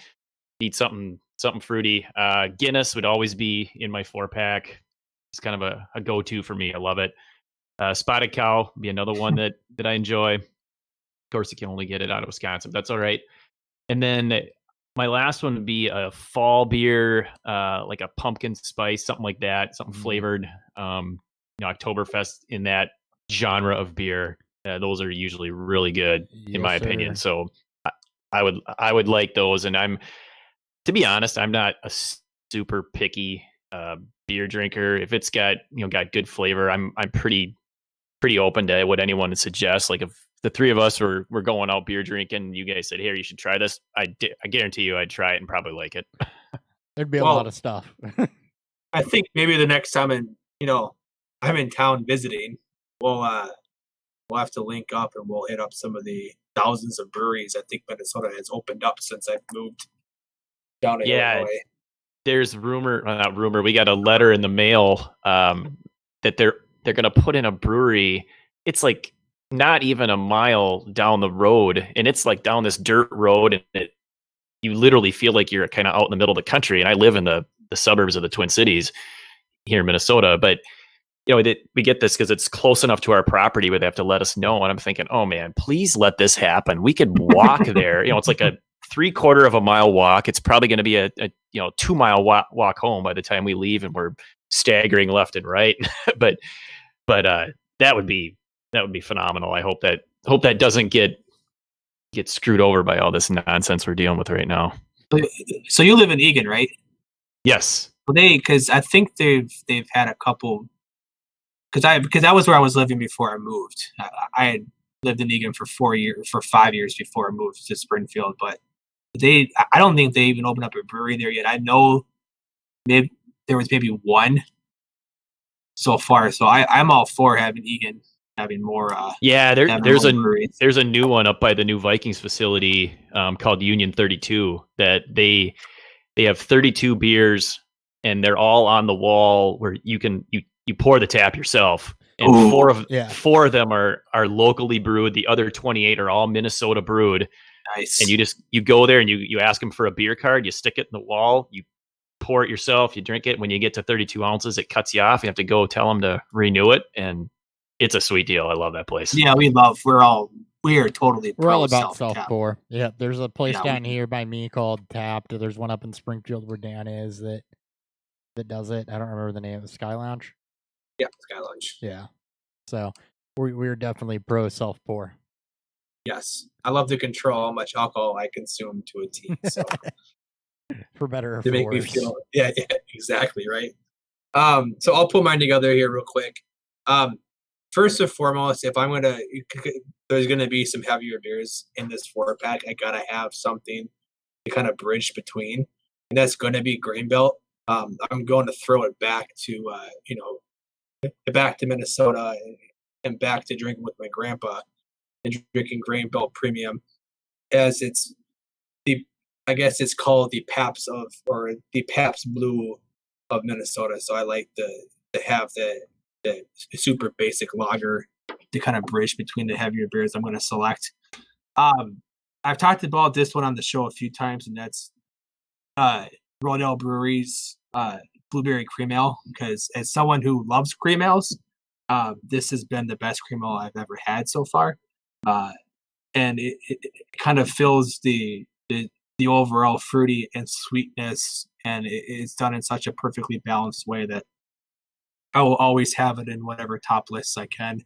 need something fruity. Guinness would always be in my 4-pack. It's kind of a go-to for me. I love it. Spotted Cow would be another one that I enjoy. Of course, you can only get it out of Wisconsin, but that's all right. And then my last one would be a fall beer, like a pumpkin spice, something like that, something flavored. Oktoberfest in that genre of beer. Those are usually really good, in my opinion. So I would like those, and to be honest, I'm not a super picky beer drinker. If it's got got good flavor, I'm pretty open to what anyone would suggest. Like if the three of us were going out beer drinking, you guys said, "Here, you should try this." I guarantee you, I'd try it and probably like it. There'd be a lot of stuff. I think maybe the next time I'm in town visiting, we'll have to link up and we'll hit up some of the thousands of breweries I think Minnesota has opened up since I've moved down to Illinois. There's not rumor. We got a letter in the mail that they're going to put in a brewery. It's like not even a mile down the road, and it's like down this dirt road, and you literally feel like you're kind of out in the middle of the country. And I live in the suburbs of the Twin Cities here in Minnesota, but we get this because it's close enough to our property where they have to let us know. And I'm thinking, oh man, please let this happen. We could walk there. It's like a 3/4 of a mile walk. It's probably going to be a 2-mile walk home by the time we leave, and we're staggering left and right. but that would be phenomenal. I hope that doesn't get screwed over by all this nonsense we're dealing with right now. So you live in Egan, right? Yes. Well, because I think they've had a couple. Because that was where I was living before I moved. I had lived in Egan for 5 years before I moved to Springfield. But I don't think they even opened up a brewery there yet. I know maybe there was maybe one so far. So I'm all for having Egan having more. There's a new one up by the new Vikings facility called Union 32 that they have 32 beers, and they're all on the wall where you pour the tap yourself, and four of them are locally brewed. The other 28 are all Minnesota brewed. Nice. And you go there and you ask them for a beer card. You stick it in the wall. You pour it yourself. You drink it. When you get to 32 ounces, it cuts you off. You have to go tell them to renew it, and it's a sweet deal. I love that place. Yeah, we're all about self-pour. Yeah, there's a place down here by me called Tapped. There's one up in Springfield where Dan is that does it. I don't remember the name of the Sky Lounge. Yeah, Sky Lounge. Yeah. So we're definitely pro self-pour. Yes. I love to control how much alcohol I consume to a T. So for better or to for make worse. Me feel exactly right. So I'll put mine together here real quick. First and foremost, if there's gonna be some heavier beers in this 4-pack, I gotta have something to kind of bridge between, and that's gonna be Grain Belt. I'm going to throw it back to Minnesota and back to drinking with my grandpa and drinking Grain Belt Premium, as I guess it's called the Pabst Blue of Minnesota. So I like to have the super basic lager to kind of bridge between the heavier beers I'm going to select. I've talked about this one on the show a few times, and that's Rodale Brewery's Blueberry Cream Ale, because as someone who loves cream ales, this has been the best cream ale I've ever had so far. And it kind of fills the overall fruity and sweetness, and it's done in such a perfectly balanced way that I will always have it in whatever top lists I can.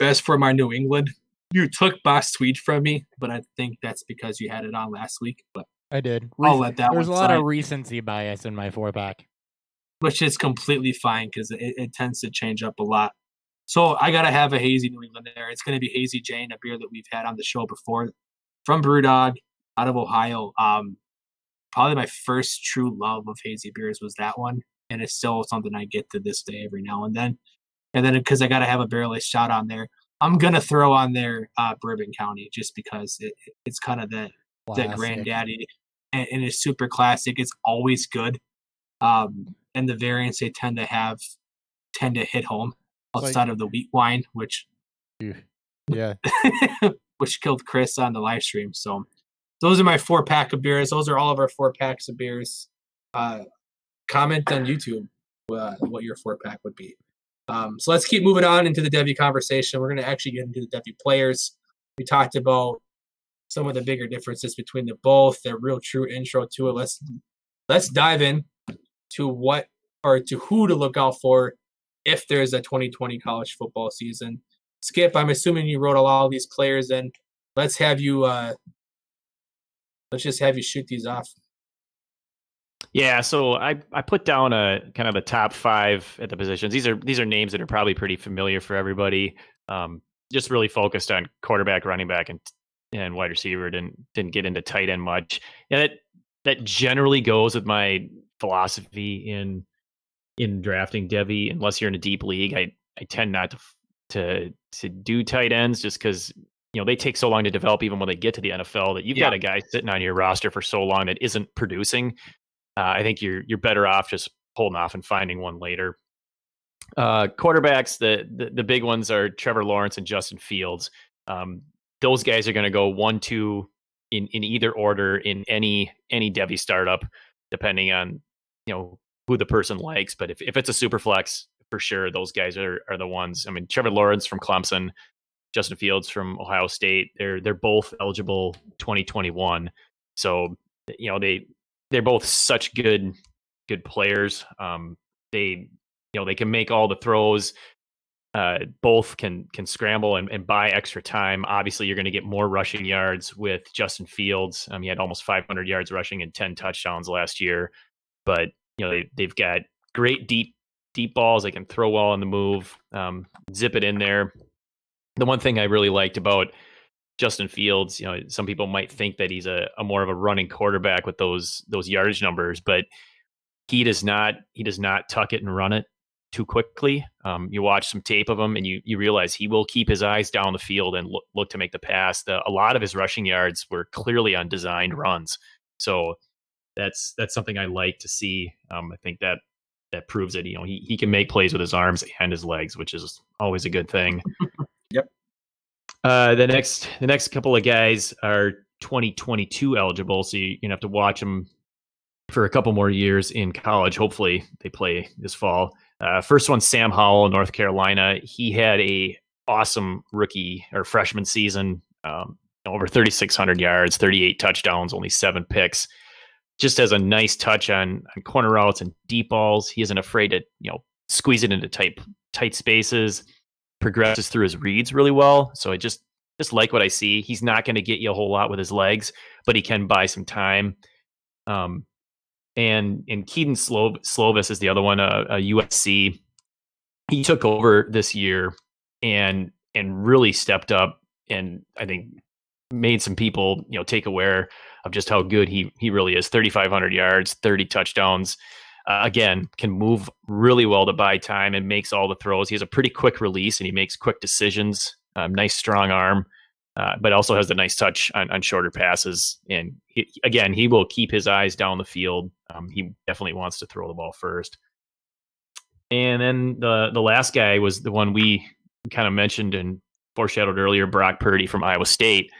As for my New England, you took Boss Sweet from me, but I think that's because you had it on last week. But I did. I'll let that There's one a lot slide. of recency bias in my 4-pack. Which is completely fine because it tends to change up a lot. So I got to have a hazy New England there. It's going to be Hazy Jane, a beer that we've had on the show before, from Brewdog out of Ohio. Probably my first true love of hazy beers was that one, and it's still something I get to this day every now and then. And then because I got to have a barrel-aged stout on there, I'm going to throw on there Bourbon County just because it's kind of that granddaddy, and it's super classic. It's always good. And the variants they tend to hit home outside of the wheat wine, which which killed Chris on the live stream. So those are my 4-pack of beers. Those are all of our 4-packs of beers. Comment on YouTube what your 4-pack would be. So let's keep moving on into the Devy conversation. We're going to actually get into the Devy players. We talked about some of the bigger differences between the both, their real true intro to it. Let's dive in to who to look out for if there's a 2020 college football season. Skip, I'm assuming you wrote a lot of these players in. Let's have you let's just have you shoot these off. Yeah, so I put down a kind of the top 5 at the positions. These are names that are probably pretty familiar for everybody. Just really focused on quarterback, running back, and wide receiver. Didn't get into tight end much. And that generally goes with my philosophy in drafting Devy. Unless you're in a deep league, I tend not to do tight ends just because they take so long to develop even when they get to the NFL that you've got a guy sitting on your roster for so long that isn't producing. I think you're better off just holding off and finding one later. Quarterbacks, the big ones are Trevor Lawrence and Justin Fields. Those guys are going to go 1, 2 in either order in any Devy startup, depending on who the person likes. But if it's a super flex, for sure, those guys are the ones. I mean, Trevor Lawrence from Clemson, Justin Fields from Ohio State. They're both eligible 2021. So they're both such good players. They can make all the throws. Both can scramble and buy extra time. Obviously, you're going to get more rushing yards with Justin Fields. He had almost 500 yards rushing and 10 touchdowns last year. But they've got great deep balls. They can throw well on the move, zip it in there. The one thing I really liked about Justin Fields, some people might think that he's a more of a running quarterback with those yardage numbers, but he does not tuck it and run it too quickly. You watch some tape of him and you realize he will keep his eyes down the field and look to make the pass. A lot of his rushing yards were clearly on designed runs. So that's something I like to see. I think that proves that he can make plays with his arms and his legs, which is always a good thing. Yep. The next couple of guys are 2022 eligible, so you're gonna have to watch them for a couple more years in college. Hopefully they play this fall. First one, Sam Howell, North Carolina. He had a awesome rookie or freshman season, over 3,600 yards, 38 touchdowns, only 7 picks. Just has a nice touch on corner routes and deep balls. He isn't afraid to squeeze it into tight spaces. Progresses through his reads really well. So I just like what I see. He's not going to get you a whole lot with his legs, but he can buy some time. And Keaton Slovis is the other one, a USC. He took over this year and really stepped up, and I think made some people take aware of just how good he really is. 3,500 yards, 30 touchdowns. Again, can move really well to buy time and makes all the throws. He has a pretty quick release and he makes quick decisions. Nice strong arm, but also has a nice touch on shorter passes. And he will keep his eyes down the field. He definitely wants to throw the ball first. And then the last guy was the one we kind of mentioned and foreshadowed earlier, Brock Purdy from Iowa State.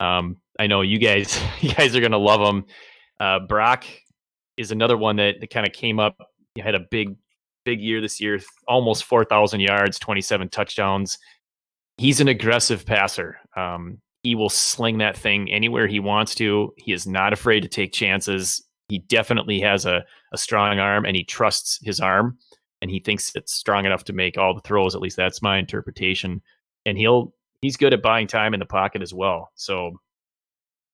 I know you guys are going to love him. Brock is another one that kind of came up. He had a big year this year, almost 4,000 yards, 27 touchdowns. He's an aggressive passer. He will sling that thing anywhere he wants to. He is not afraid to take chances. He definitely has a strong arm, and he trusts his arm, and he thinks it's strong enough to make all the throws. At least that's my interpretation. And he's good at buying time in the pocket as well. So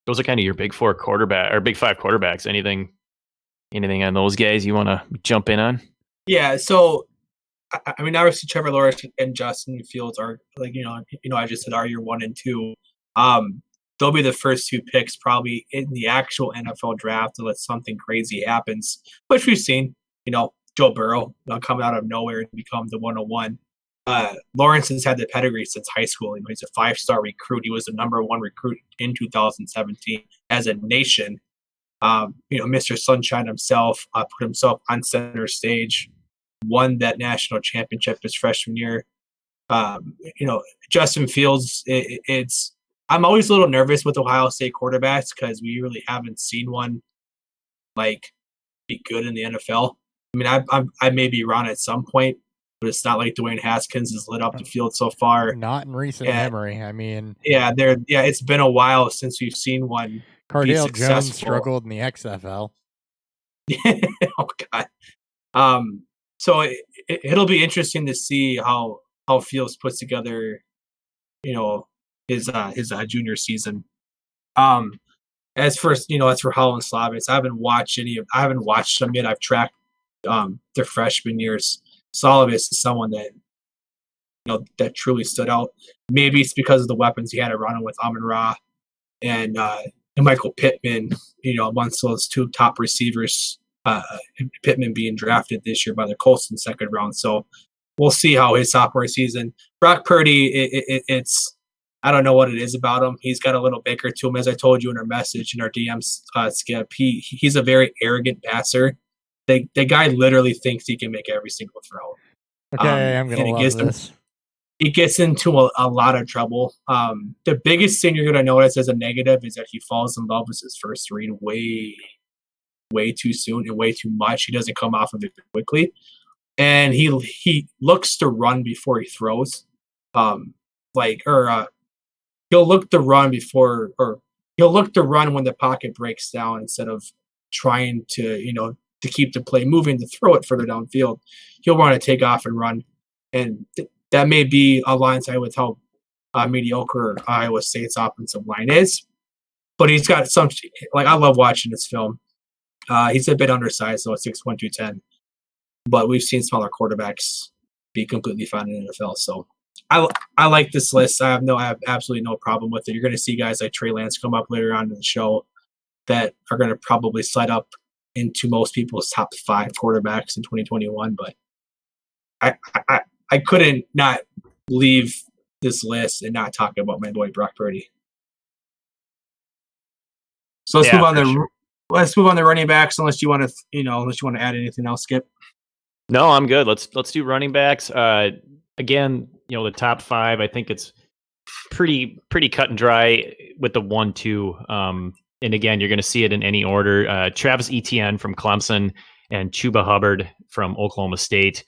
those are kind of your big 4 quarterback or big 5 quarterbacks. Anything on those guys you want to jump in on? Yeah, so I mean, obviously Trevor Lawrence and Justin Fields are I just said are your 1 and 2. They'll be the first 2 picks probably in the actual NFL draft unless something crazy happens, which we've seen. Joe Burrow coming out of nowhere and become the 101. Lawrence has had the pedigree since high school. He's a 5-star recruit. He was the number 1 recruit in 2017 as a nation. Mr. Sunshine himself put himself on center stage, won that national championship his freshman year. Justin Fields, I'm always a little nervous with Ohio State quarterbacks because we really haven't seen one be good in the NFL. I mean, I may be wrong at some point, but it's not like Dwayne Haskins has lit up the field so far. Not in recent memory. I mean, it's been a while since we've seen one. Cardale Jones struggled in the XFL. Oh God. So it'll be interesting to see how Fields puts together, his junior season. And as for Holland Slavis, I haven't watched them yet. I've tracked their freshman years. Slavis is someone that that truly stood out. Maybe it's because of the weapons he had running with Amon Ra and Michael Pittman. Amongst those two top receivers, Pittman being drafted this year by the Colts in the second round. So we'll see how his sophomore season. Brock Purdy, it's I don't know what it is about him. He's got a little Baker to him, as I told you in our message in our DMs, Skip. He's a very arrogant passer. The guy literally thinks he can make every single throw. Okay, I'm gonna love this. He gets into a lot of trouble. The biggest thing you're going to notice as a negative is that he falls in love with his first read way too soon and way too much. He doesn't come off of it quickly. And he looks to run before he throws. He'll look to run he'll look to run when the pocket breaks down instead of trying to keep the play moving to throw it further downfield. He'll want to take off and run. And that may be alongside with how mediocre Iowa State's offensive line is. But he's got some I love watching this film. He's a bit undersized, so at 6'1", 210. But we've seen smaller quarterbacks be completely fine in the NFL. So I like this list. I have absolutely no problem with it. You're going to see guys like Trey Lance come up later on in the show that are going to probably slide up into most people's top 5 quarterbacks in 2021. But I couldn't not leave this list and not talk about my boy Brock Purdy. So let's move on to running backs. Unless you want to add anything else, Skip. No, I'm good. Let's do running backs. Again, the top 5. I think it's pretty cut and dry with the 1, 2. And again, you're going to see it in any order. Travis Etienne from Clemson and Chuba Hubbard from Oklahoma State.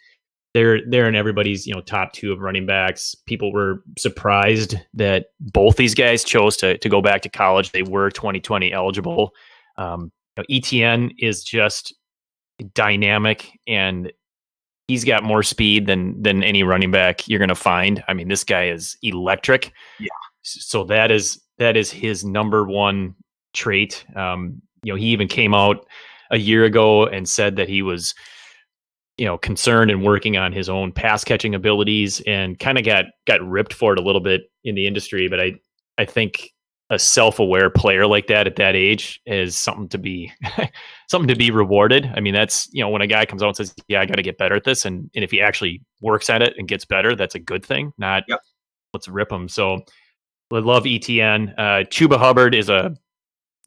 They're in everybody's top 2 of running backs. People were surprised that both these guys chose to go back to college. They were 2020 eligible. Etienne is just dynamic, and he's got more speed than any running back you're going to find. I mean, this guy is electric. Yeah. So that is his number one trait. He even came out a year ago and said that he was concerned and working on his own pass catching abilities, and kind of got ripped for it a little bit in the industry. But I think a self-aware player like that at that age is something to be rewarded. I mean, that's when a guy comes out and says, "Yeah, I got to get better at this," and if he actually works at it and gets better, that's a good thing. Not let's rip him. So I love ETN. Chuba Hubbard is a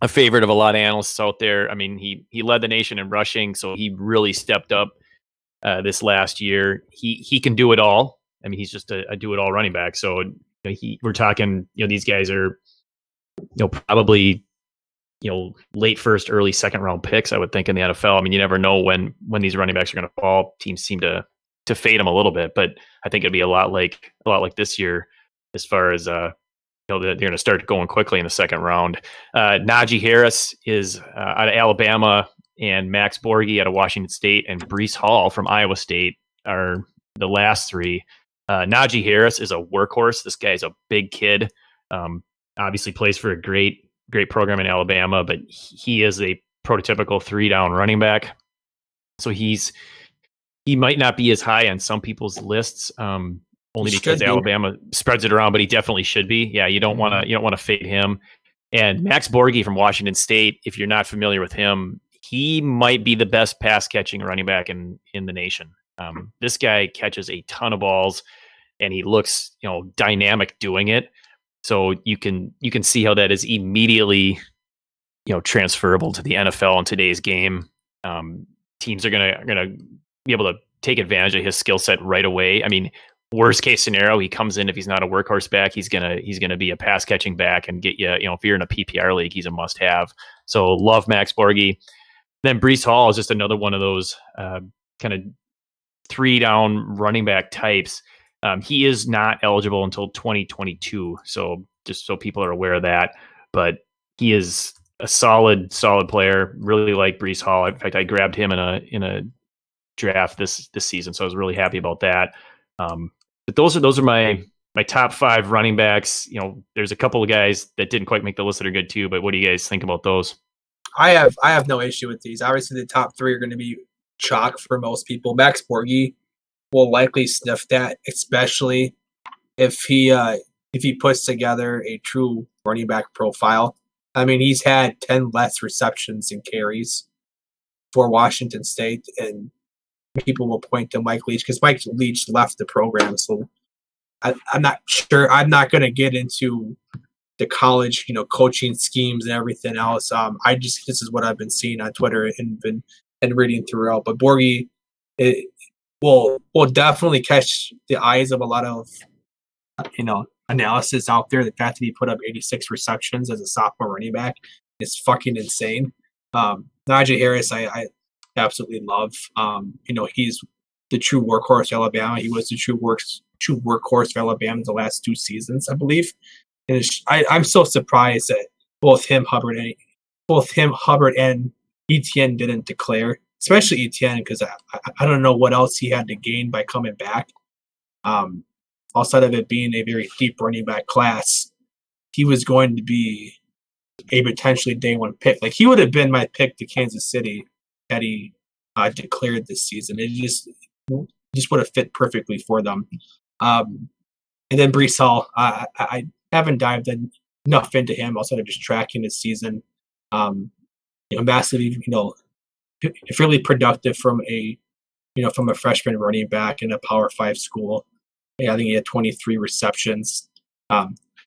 favorite of a lot of analysts out there. I mean, he led the nation in rushing, so he really stepped up this last year. He can do it all. I mean, he's just a do it all running back. So we're talking, these guys are, probably, late first, early second round picks, I would think, in the NFL. I mean, you never know when these running backs are going to fall. Teams seem to fade them a little bit, but I think it'd be a lot like this year as far as, they're going to start going quickly in the second round. Najee Harris is out of Alabama, and Max Borghi out of Washington State, and Breece Hall from Iowa State are the last 3. Najee Harris is a workhorse. This guy's a big kid. Obviously plays for a great program in Alabama, but he is a prototypical 3-down running back. So he might not be as high on some people's lists, only because Alabama spreads it around, but he definitely should be. Yeah, you don't want to fade him. And Max Borghi from Washington State, if you're not familiar with him, he might be the best pass catching running back in the nation. This guy catches a ton of balls, and he looks, dynamic doing it. So you can see how that is immediately, transferable to the NFL in today's game. Teams are gonna be able to take advantage of his skill set right away. I mean, worst case scenario, he comes in, if he's not a workhorse back, he's gonna be a pass catching back and get you. If you're in a PPR league, he's a must have. So love Max Borghi. Then Breece Hall is just another one of those kind of 3-down running back types. He is not eligible until 2022. So just so people are aware of that, but he is a solid player. Really like Breece Hall. In fact, I grabbed him in a draft this season, so I was really happy about that. But those are my my top 5 running backs, there's a couple of guys that didn't quite make the list that are good too, but what do you guys think about those? I have no issue with these. Obviously, the top 3 are going to be chalk for most people. Max Borghi will likely sniff that, especially if he puts together a true running back profile. I mean, he's had 10 less receptions and carries for Washington State, and people will point to Mike Leach because Mike Leach left the program. So I'm not sure. I'm not going to get into the college, coaching schemes and everything else. This is what I've been seeing on Twitter and reading throughout. But Borghi will definitely catch the eyes of a lot of analysis out there. The fact that he put up 86 receptions as a sophomore running back is fucking insane. Najee Harris, I absolutely love. He's the true workhorse of Alabama. He was the true workhorse of Alabama the last 2 seasons, I believe. And I'm so surprised that both him, Hubbard, and Etienne didn't declare, especially Etienne, because I don't know what else he had to gain by coming back. Outside of it being a very deep running back class, he was going to be a potentially day 1 pick. Like, he would have been my pick to Kansas City had he declared this season. It just would have fit perfectly for them. And then Breece Hall, I haven't dived enough into him outside of just tracking his season. Massively, really productive from a freshman running back in a Power 5 school. Yeah, I think he had 23 receptions,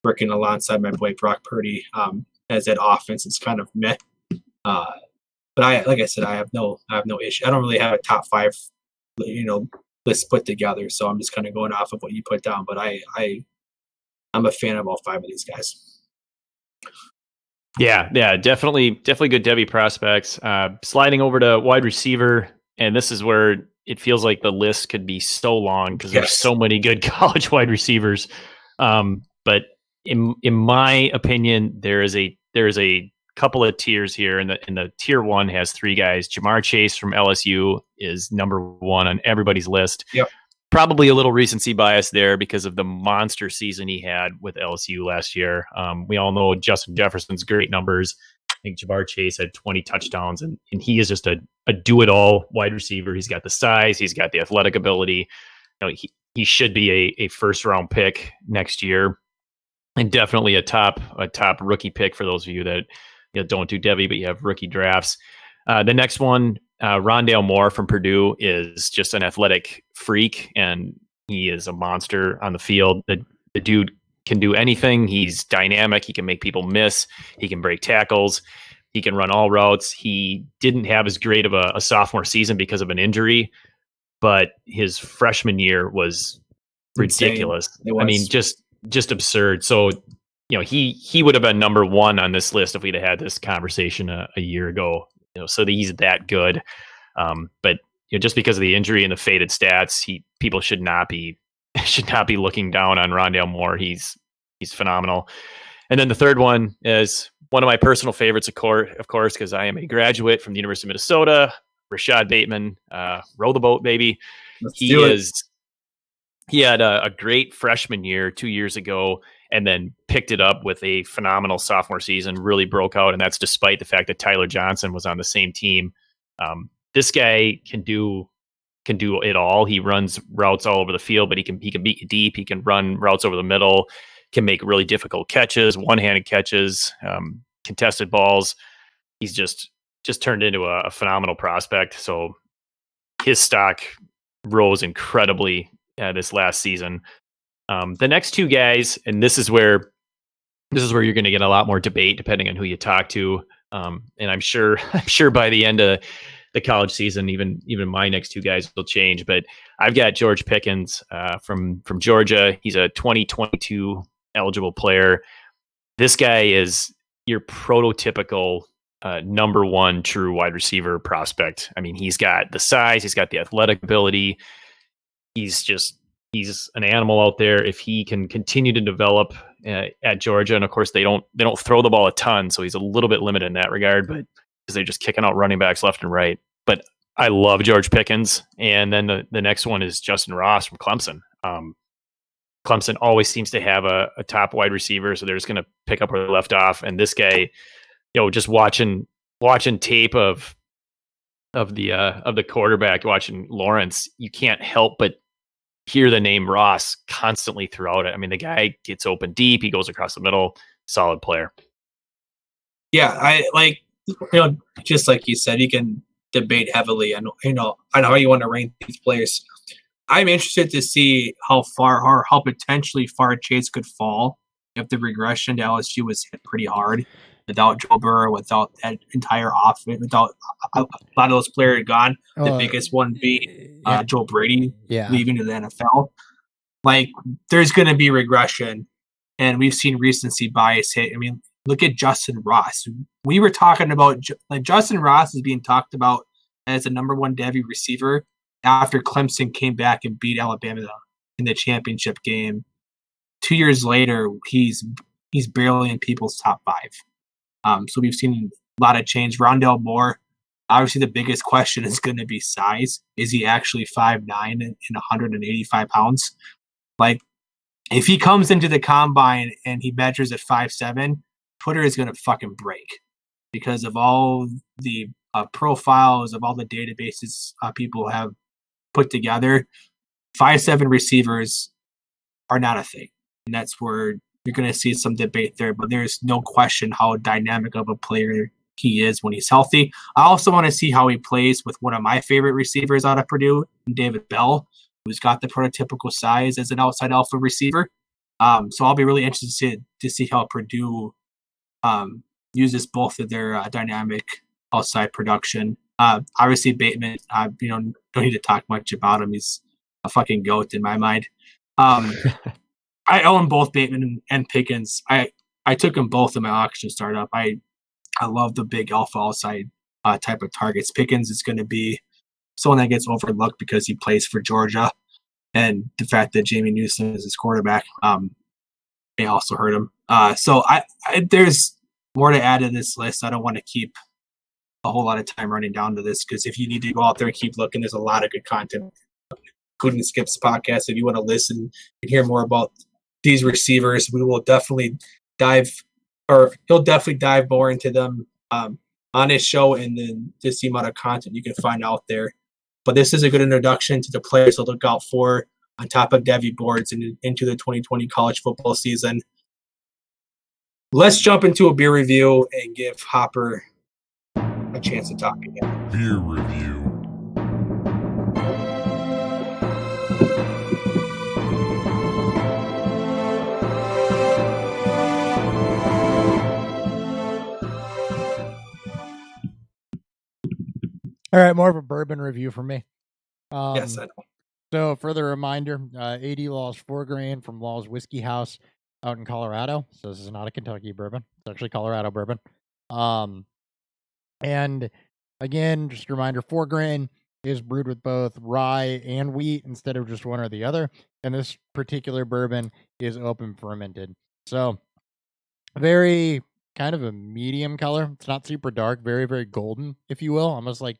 working alongside my boy Brock Purdy. As that offense is kind of meh. But like I said, I have no issue. I don't really have a top 5, list put together, so I'm just kind of going off of what you put down. But I'm a fan of all 5 of these guys. Yeah, definitely good Devy prospects. Sliding over to wide receiver, and this is where it feels like the list could be so long because there's so many good college wide receivers. But in my opinion, there is a couple of tiers here, and the tier 1 has 3 guys. Jamar Chase from LSU is number 1 on everybody's list. Yep. Probably a little recency bias there because of the monster season he had with LSU last year. We all know Justin Jefferson's great numbers. I think Jamar Chase had 20 touchdowns, and he is just a do-it-all wide receiver. He's got the size, he's got the athletic ability. He should be a first-round pick next year, and definitely a top rookie pick for those of you that don't do Devy, but you have rookie drafts. The next one, Rondale Moore from Purdue, is just an athletic freak, and he is a monster on the field. The dude can do anything. He's dynamic. He can make people miss. He can break tackles. He can run all routes. He didn't have as great of a sophomore season because of an injury, but his freshman year was ridiculous. I mean, just absurd. So, he would have been number 1 on this list if we'd have had this conversation a year ago. So that he's that good. But just because of the injury and the faded stats, people should not be looking down on Rondale Moore. He's phenomenal. And then the third one is one of my personal favorites, of course, because I am a graduate from the University of Minnesota. Rashad Bateman, row the boat, baby. He had a great freshman year 2 years ago, and then picked it up with a phenomenal sophomore season, really broke out. And that's despite the fact that Tyler Johnson was on the same team. This guy can do it all. He runs routes all over the field, but he can beat you deep. He can run routes over the middle, can make really difficult catches, one-handed catches, contested balls. He's just turned into a phenomenal prospect. So his stock rose incredibly this last season. The next 2 guys, and this is where you're going to get a lot more debate depending on who you talk to. And I'm sure by the end of the college season, even my next 2 guys will change. But I've got George Pickens from Georgia. He's a 2022 eligible player. This guy is your prototypical number 1 true wide receiver prospect. I mean, he's got the size, he's got the athletic ability. He's an animal out there. If he can continue to develop at Georgia, and of course they don't throw the ball a ton, so he's a little bit limited in that regard, but because they're just kicking out running backs left and right. But I love George Pickens. And then the next one is Justin Ross from Clemson. Clemson always seems to have a top wide receiver, so they're just going to pick up where they left off. And this guy, just watching tape of the quarterback, watching Lawrence, you can't help but hear the name Ross constantly throughout it. I mean, the guy gets open deep, he goes across the middle, solid player. Yeah, I like, just like you said, you can debate heavily on how you want to rank these players. I'm interested to see how potentially far Chase could fall if the regression to LSU was hit pretty hard without Joe Burrow, without that entire offense, without a lot of those players gone. The biggest one being Joe Brady leaving to the NFL. Like, there's going to be regression, and we've seen recency bias hit. I mean, look at Justin Ross. We were talking about Justin Ross is being talked about as the number one Devy receiver after Clemson came back and beat Alabama in the championship game. 2 years later, he's barely in people's top 5. So we've seen a lot of change. Rondell Moore, obviously the biggest question is going to be size. Is he actually 5'9" and 185 pounds? Like, if he comes into the combine and he measures at 5'7", Twitter is going to fucking break because of all the profiles of all the databases people have put together. 5'7" receivers are not a thing, and that's where you're going to see some debate there. But there's no question how dynamic of a player he is when he's healthy. I also want to see how he plays with one of my favorite receivers out of Purdue, David Bell, who's got the prototypical size as an outside alpha receiver. So I'll be really interested to see how Purdue uses both of their dynamic outside production. Obviously, Bateman, don't need to talk much about him. He's a fucking goat in my mind. I own both Bateman and Pickens. I took them both in my auction startup. I love the big alpha outside type of targets. Pickens is going to be someone that gets overlooked because he plays for Georgia, and the fact that Jamie Newsom is his quarterback may also hurt him. So I there's more to add to this list. I don't want to keep a whole lot of time running down to this because if you need to go out there and keep looking, there's a lot of good content, including Skip's podcast. If you want to listen and hear more about these receivers, we will definitely he'll definitely dive more into them on his show, and then just the amount of content you can find out there. But this is a good introduction to the players to look out for on top of Devy boards and into the 2020 college football season. Let's jump into a beer review and give Hopper a chance to talk again. Beer review. All right, more of a bourbon review for me. Yes, I know. So, further reminder, 80 Laws 4 grain from Laws Whiskey House out in Colorado. So this is not a Kentucky bourbon. It's actually Colorado bourbon. And again, just a reminder, 4 grain is brewed with both rye and wheat instead of just one or the other. And this particular bourbon is open fermented. So very kind of a medium color. It's not super dark, very, very golden, if you will. Almost like,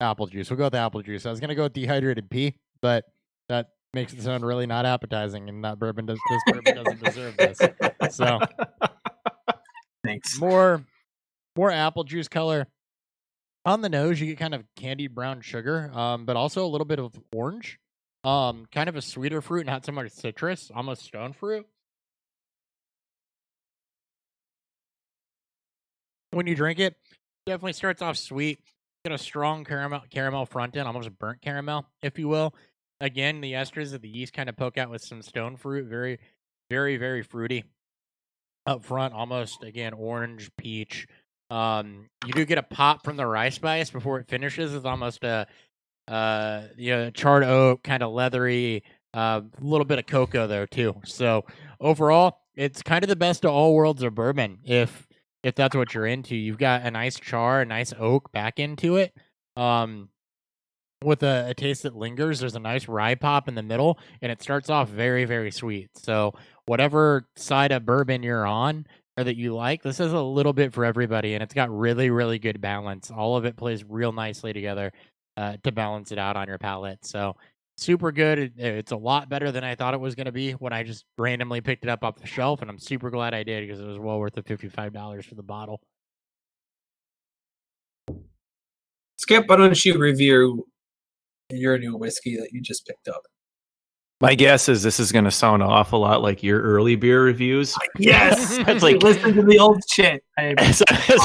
apple juice. We'll go with apple juice. I was going to go with dehydrated pea, but that makes it sound really not appetizing, and this bourbon doesn't deserve this. So Thanks. More apple juice color. On the nose, you get kind of candied brown sugar, but also a little bit of orange. Kind of a sweeter fruit, not so much citrus, almost stone fruit. When you drink it, definitely starts off sweet. Got a strong caramel front end, almost burnt caramel, if you will. Again, the esters of the yeast kind of poke out with some stone fruit. Very, very, very fruity. Up front, almost, again, orange, peach. You do get a pop from the rye spice before it finishes. It's almost a charred oak, kind of leathery, a little bit of cocoa there too. So overall, it's kind of the best of all worlds of bourbon. If that's what you're into, you've got a nice char, a nice oak back into it. With a taste that lingers. There's a nice rye pop in the middle, and it starts off very, very sweet. So whatever side of bourbon you're on or that you like, this is a little bit for everybody, and it's got really, really good balance. All of it plays real nicely together to balance it out on your palate. So super good. It's a lot better than I thought it was going to be when I just randomly picked it up off the shelf, and I'm super glad I did because it was well worth the $55 for the bottle. Skip, why don't you review your new whiskey that you just picked up? My guess is this is going to sound an awful lot like your early beer reviews. Yes, It's like listen to the old shit. as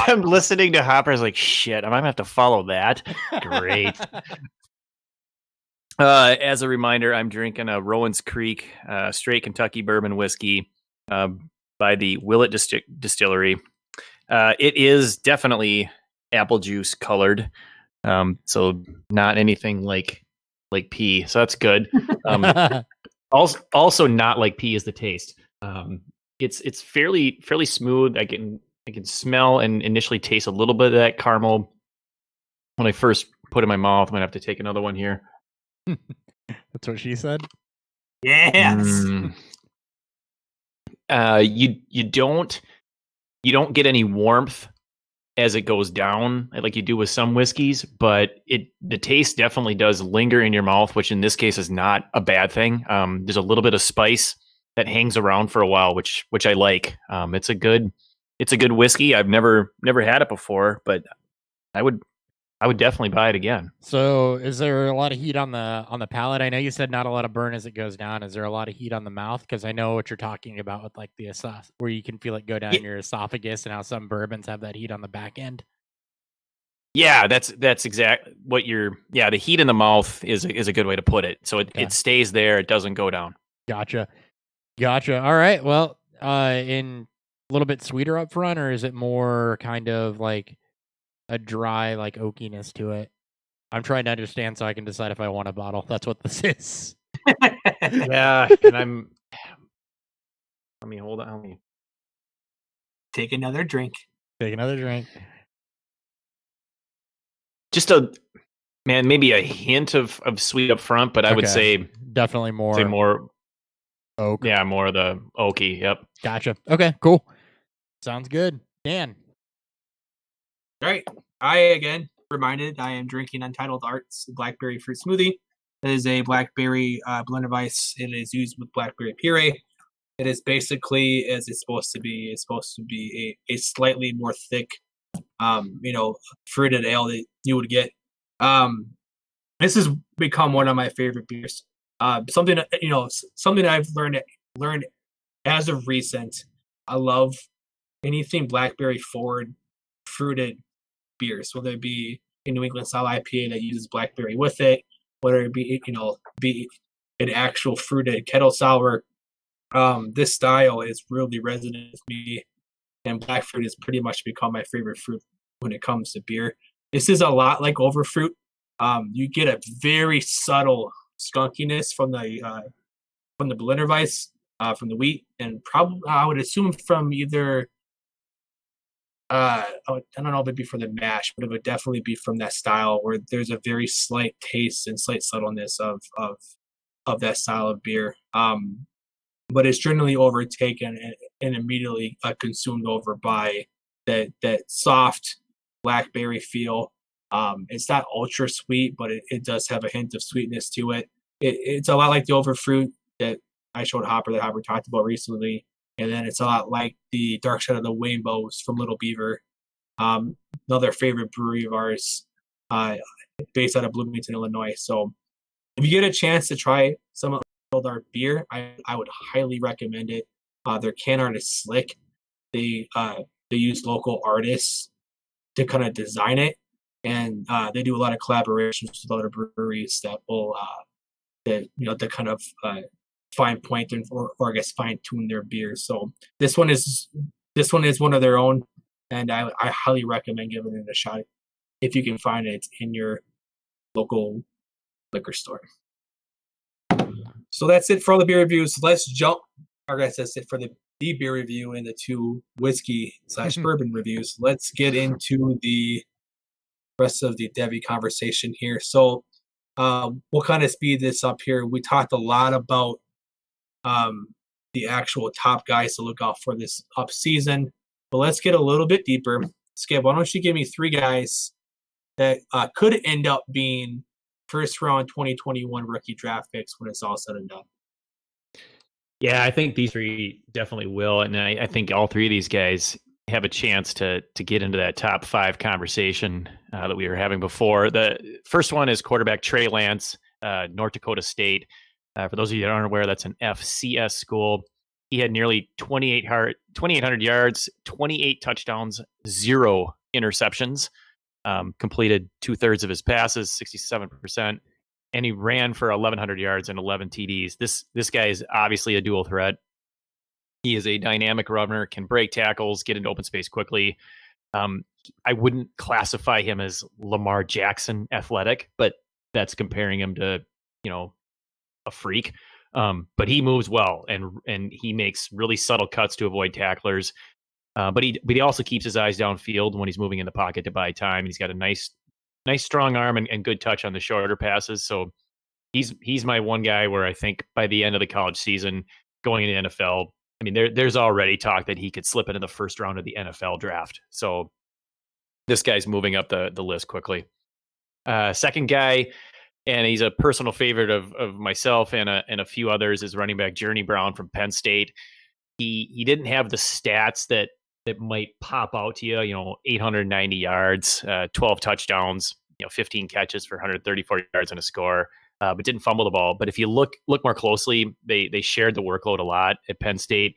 I'm listening to Hopper, I was like, shit, am I gonna have to follow that? Great. As a reminder, I'm drinking a Rowan's Creek straight Kentucky bourbon whiskey by the Willet Distillery. It is definitely apple juice colored, so not anything like pee. So that's good. Also not like pee is the taste. It's fairly smooth. I can smell and initially taste a little bit of that caramel when I first put it in my mouth. I'm gonna have to take another one here. That's what she said. Yes. You don't get any warmth as it goes down like you do with some whiskeys, but the taste definitely does linger in your mouth, which in this case is not a bad thing. There's a little bit of spice that hangs around for a while, which I like. It's a good whiskey. I've never had it before, but I would definitely buy it again. So, is there a lot of heat on the palate? I know you said not a lot of burn as it goes down. Is there a lot of heat on the mouth? Because I know what you're talking about with like the where you can feel it go down your esophagus, and how some bourbons have that heat on the back end. Yeah, that's exactly what the heat in the mouth is a good way to put it. So it stays there, it doesn't go down. Gotcha. All right. Well, in a little bit sweeter up front, or is it more kind of like a dry, like oakiness to it? I'm trying to understand so I can decide if I want a bottle. That's what this is. Yeah, and let me hold on. Let me Take another drink. Just maybe a hint of sweet up front, but I would say definitely more oak. Yeah, more of the oaky. Yep. Gotcha. Okay, cool. Sounds good. Dan. All right. I again reminded I am drinking Untitled Arts Blackberry Fruit Smoothie. It is a blackberry blend of ice. It is used with blackberry puree. It is basically as it's supposed to be. It's supposed to be a slightly more thick, fruited ale that you would get. This has become one of my favorite beers. Something that I've learned as of recent. I love anything blackberry forward fruited beers, whether it be a New England style IPA that uses blackberry with it, whether it be an actual fruited kettle sour. This style is really resonant with me, and black fruit has pretty much become my favorite fruit when it comes to beer. This is a lot like overfruit. You get a very subtle skunkiness from the blender vice, from the wheat, and probably I would assume from either I don't know if it'd be from the mash, but it would definitely be from that style where there's a very slight taste and slight subtleness of that style of beer. But it's generally overtaken and immediately consumed over by that soft blackberry feel. It's not ultra sweet, but it does have a hint of sweetness to it. It's a lot like the overfruit that I showed Hopper that Hopper talked about recently. And then it's a lot like the Dark Side of the Rainbows from Little Beaver, another favorite brewery of ours, based out of Bloomington, Illinois. So if you get a chance to try some of our beer, I would highly recommend it. Their can art is slick. They use local artists to kind of design it, and they do a lot of collaborations with other breweries that will to kind of fine point or I guess fine tune their beers. So this one is one of their own, and I highly recommend giving it a shot if you can find it in your local liquor store. So that's it for all the beer reviews. Let's jump. I guess that's it for the beer review and the two whiskey / bourbon reviews. Let's get into the rest of the Devy conversation here. So we'll kind of speed this up here. We talked a lot about the actual top guys to look out for this up season, but let's get a little bit deeper. Skip, why don't you give me 3 guys that could end up being first round 2021 rookie draft picks when it's all said and done. Yeah, I think these three definitely will, and I think all three of these guys have a chance to get into that top 5 conversation that we were having before. The first one is quarterback Trey Lance, North Dakota State. For those of you that aren't aware, that's an FCS school. He had nearly 2,800 yards, 28 touchdowns, 0 interceptions, completed 2/3 of his passes, 67%. And he ran for 1,100 yards and 11 TDs. This guy is obviously a dual threat. He is a dynamic runner, can break tackles, get into open space quickly. I wouldn't classify him as Lamar Jackson athletic, but that's comparing him to, a freak. But he moves well, and he makes really subtle cuts to avoid tacklers. But he also keeps his eyes downfield when he's moving in the pocket to buy time. He's got a nice strong arm and good touch on the shorter passes. So he's my one guy where I think by the end of the college season, going into NFL, I mean, there's already talk that he could slip into the first round of the NFL draft. So this guy's moving up the list quickly. Second guy, and he's a personal favorite of myself and a few others, is running back Journey Brown from Penn State. He didn't have the stats that might pop out to you, 890 yards, 12 touchdowns, 15 catches for 134 yards and a score, but didn't fumble the ball. But if you look more closely, they shared the workload a lot at Penn State.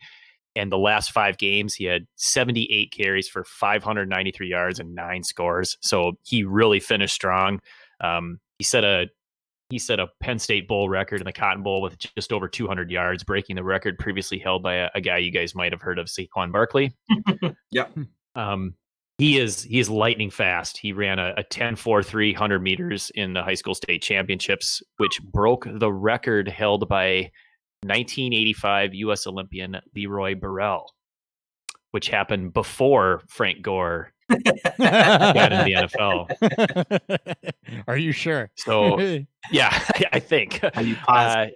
And the last 5 games, he had 78 carries for 593 yards and 9 scores. So he really finished strong. He set a Penn State Bowl record in the Cotton Bowl with just over 200 yards, breaking the record previously held by a guy you guys might have heard of, Saquon Barkley. Yep. He is lightning fast. He ran a 10.4 300 meters in the high school state championships, which broke the record held by 1985 U.S. Olympian Leroy Burrell, which happened before Frank Gore got into the NFL. Are you sure? So yeah, I think. Are you positive?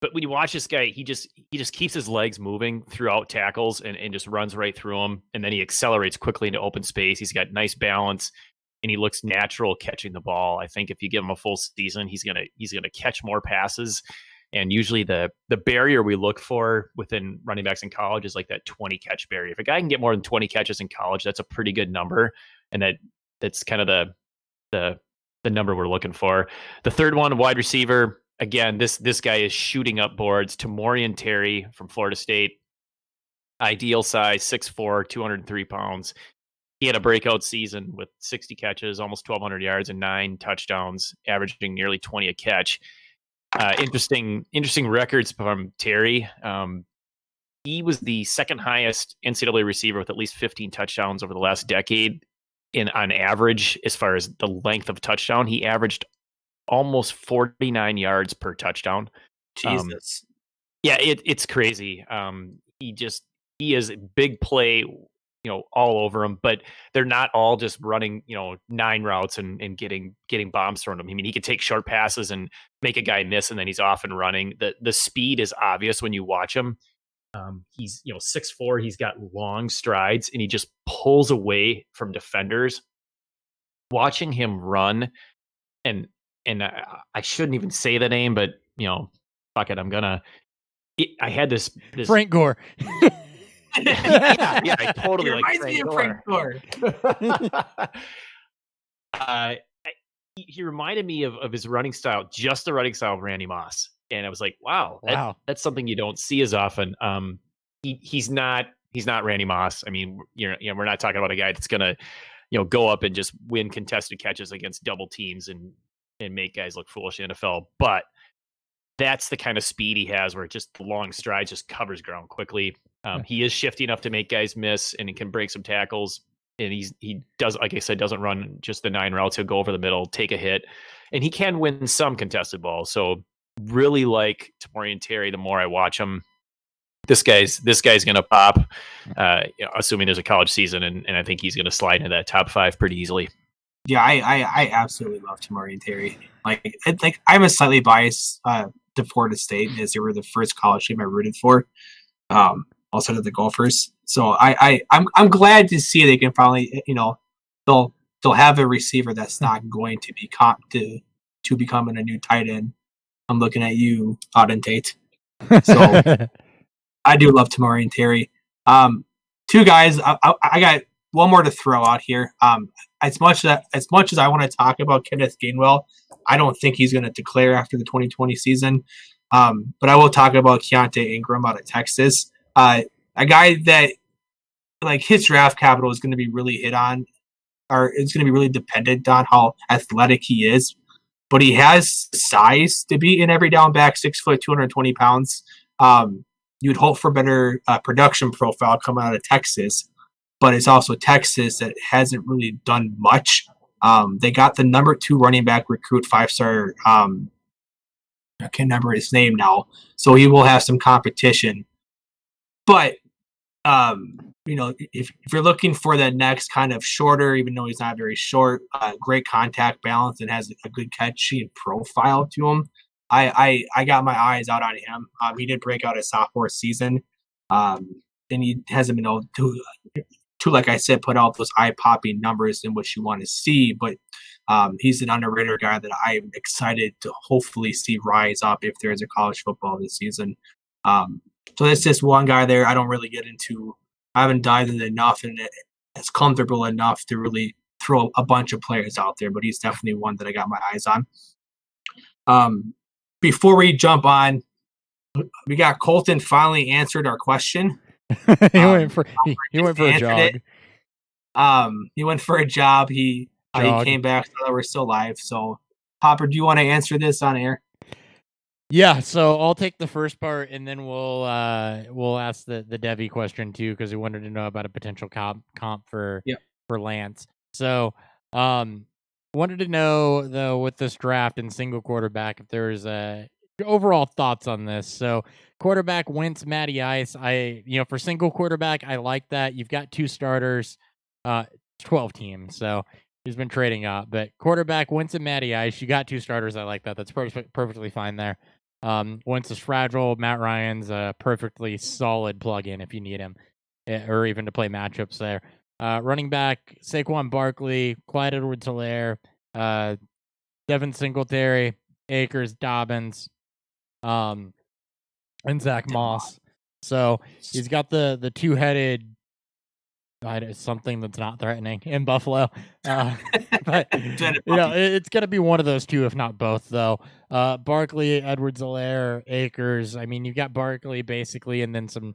But when you watch this guy, he just keeps his legs moving throughout tackles and just runs right through them. And then he accelerates quickly into open space. He's got nice balance and he looks natural catching the ball. I think if you give him a full season, he's gonna catch more passes. And usually the barrier we look for within running backs in college is like that 20 catch barrier. If a guy can get more than 20 catches in college, that's a pretty good number. And that's kind of the number we're looking for. The third one, wide receiver. Again, this guy is shooting up boards. Tamorrion Terry from Florida State. Ideal size, 6'4", 203 pounds. He had a breakout season with 60 catches, almost 1,200 yards, and 9 touchdowns, averaging nearly 20 a catch. Interesting records from Terry. He was the second highest NCAA receiver with at least 15 touchdowns over the last decade. On average, as far as the length of touchdown, he averaged almost 49 yards per touchdown. Jesus. Yeah, it's crazy. He is big play, all over them, but they're not all just running, 9 routes and getting bombs thrown at him. I mean, he could take short passes and make a guy miss, and then he's off and running. The speed is obvious when you watch him. He's 6'4", he's got long strides, and he just pulls away from defenders. Watching him run, and I shouldn't even say the name, but fuck it, I'm gonna. I had this Frank Gore. yeah, I totally like Frank Gore. He reminded me of his running style, just the running style of Randy Moss, and I was like, wow. That's something you don't see as often. He's not Randy Moss. I mean, we're not talking about a guy that's gonna go up and just win contested catches against double teams and make guys look foolish in the NFL, but that's the kind of speed he has where just the long strides just covers ground quickly. He is shifty enough to make guys miss, and he can break some tackles. And he does, like I said, doesn't run just the 9 routes. He'll go over the middle, take a hit, and he can win some contested balls. So really like Tamorrion Terry. The more I watch him, this guy's going to pop, assuming there's a college season, and I think he's going to slide into that top 5 pretty easily. Yeah, I absolutely love Tamorrion Terry. Like I'm a slightly biased to Florida State, as they were the first college team I rooted for, outside of the Gophers. So I'm glad to see they can finally, they'll have a receiver that's not going to be to becoming a new tight end. I'm looking at you, Auden Tate. So I do love Tamorrion Terry. Two guys. I got one more to throw out here. As much as I want to talk about Kenneth Gainwell, I don't think he's going to declare after the 2020 season. But I will talk about Keontae Ingram out of Texas. A guy that like his draft capital is going to be really hit on, or it's going to be really dependent on how athletic he is. But he has size to be an every down back, 6 foot, 220 pounds. You'd hope for better production profile coming out of Texas, but it's also Texas that hasn't really done much. They got the number 2 running back recruit, 5-star. I can't remember his name now, so he will have some competition. But if you're looking for that next kind of shorter, even though he's not very short, great contact balance and has a good catchy profile to him, I got my eyes out on him. He did break out his sophomore season, and he hasn't been able to, like I said, put out those eye-popping numbers in which you want to see. But he's an underrated guy that I'm excited to hopefully see rise up if there's a college football this season. So that's just one guy there. I don't really get into. I haven't dived in enough, and it's comfortable enough to really throw a bunch of players out there. But he's definitely one that I got my eyes on. Before we jump on, we got Colton finally answered our question. he went for a jog. He went for a job. He came back so that we're still live. So, Hopper, do you want to answer this on air? Yeah, so I'll take the first part, and then we'll ask the Devy question too, because we wanted to know about a potential comp for Lance. So, wanted to know though with this draft and single quarterback if there's overall thoughts on this. So, quarterback Wentz, Matty Ice. For single quarterback, I like that. You've got 2 starters, 12 teams. So he's been trading up, but quarterback Wentz and Matty Ice. You got 2 starters. I like that. That's perfectly fine there. Wentz is fragile. Matt Ryan's a perfectly solid plug-in if you need him, or even to play matchups there. Running back Saquon Barkley, Clyde Edwards-Helaire, Devin Singletary, Akers, Dobbins, and Zach Moss. So he's got the 2-headed something that's not threatening in Buffalo. But it's going to be one of those 2, if not both, though. Barkley, Edwards-Helaire, Akers. I mean, you've got Barkley basically, and then some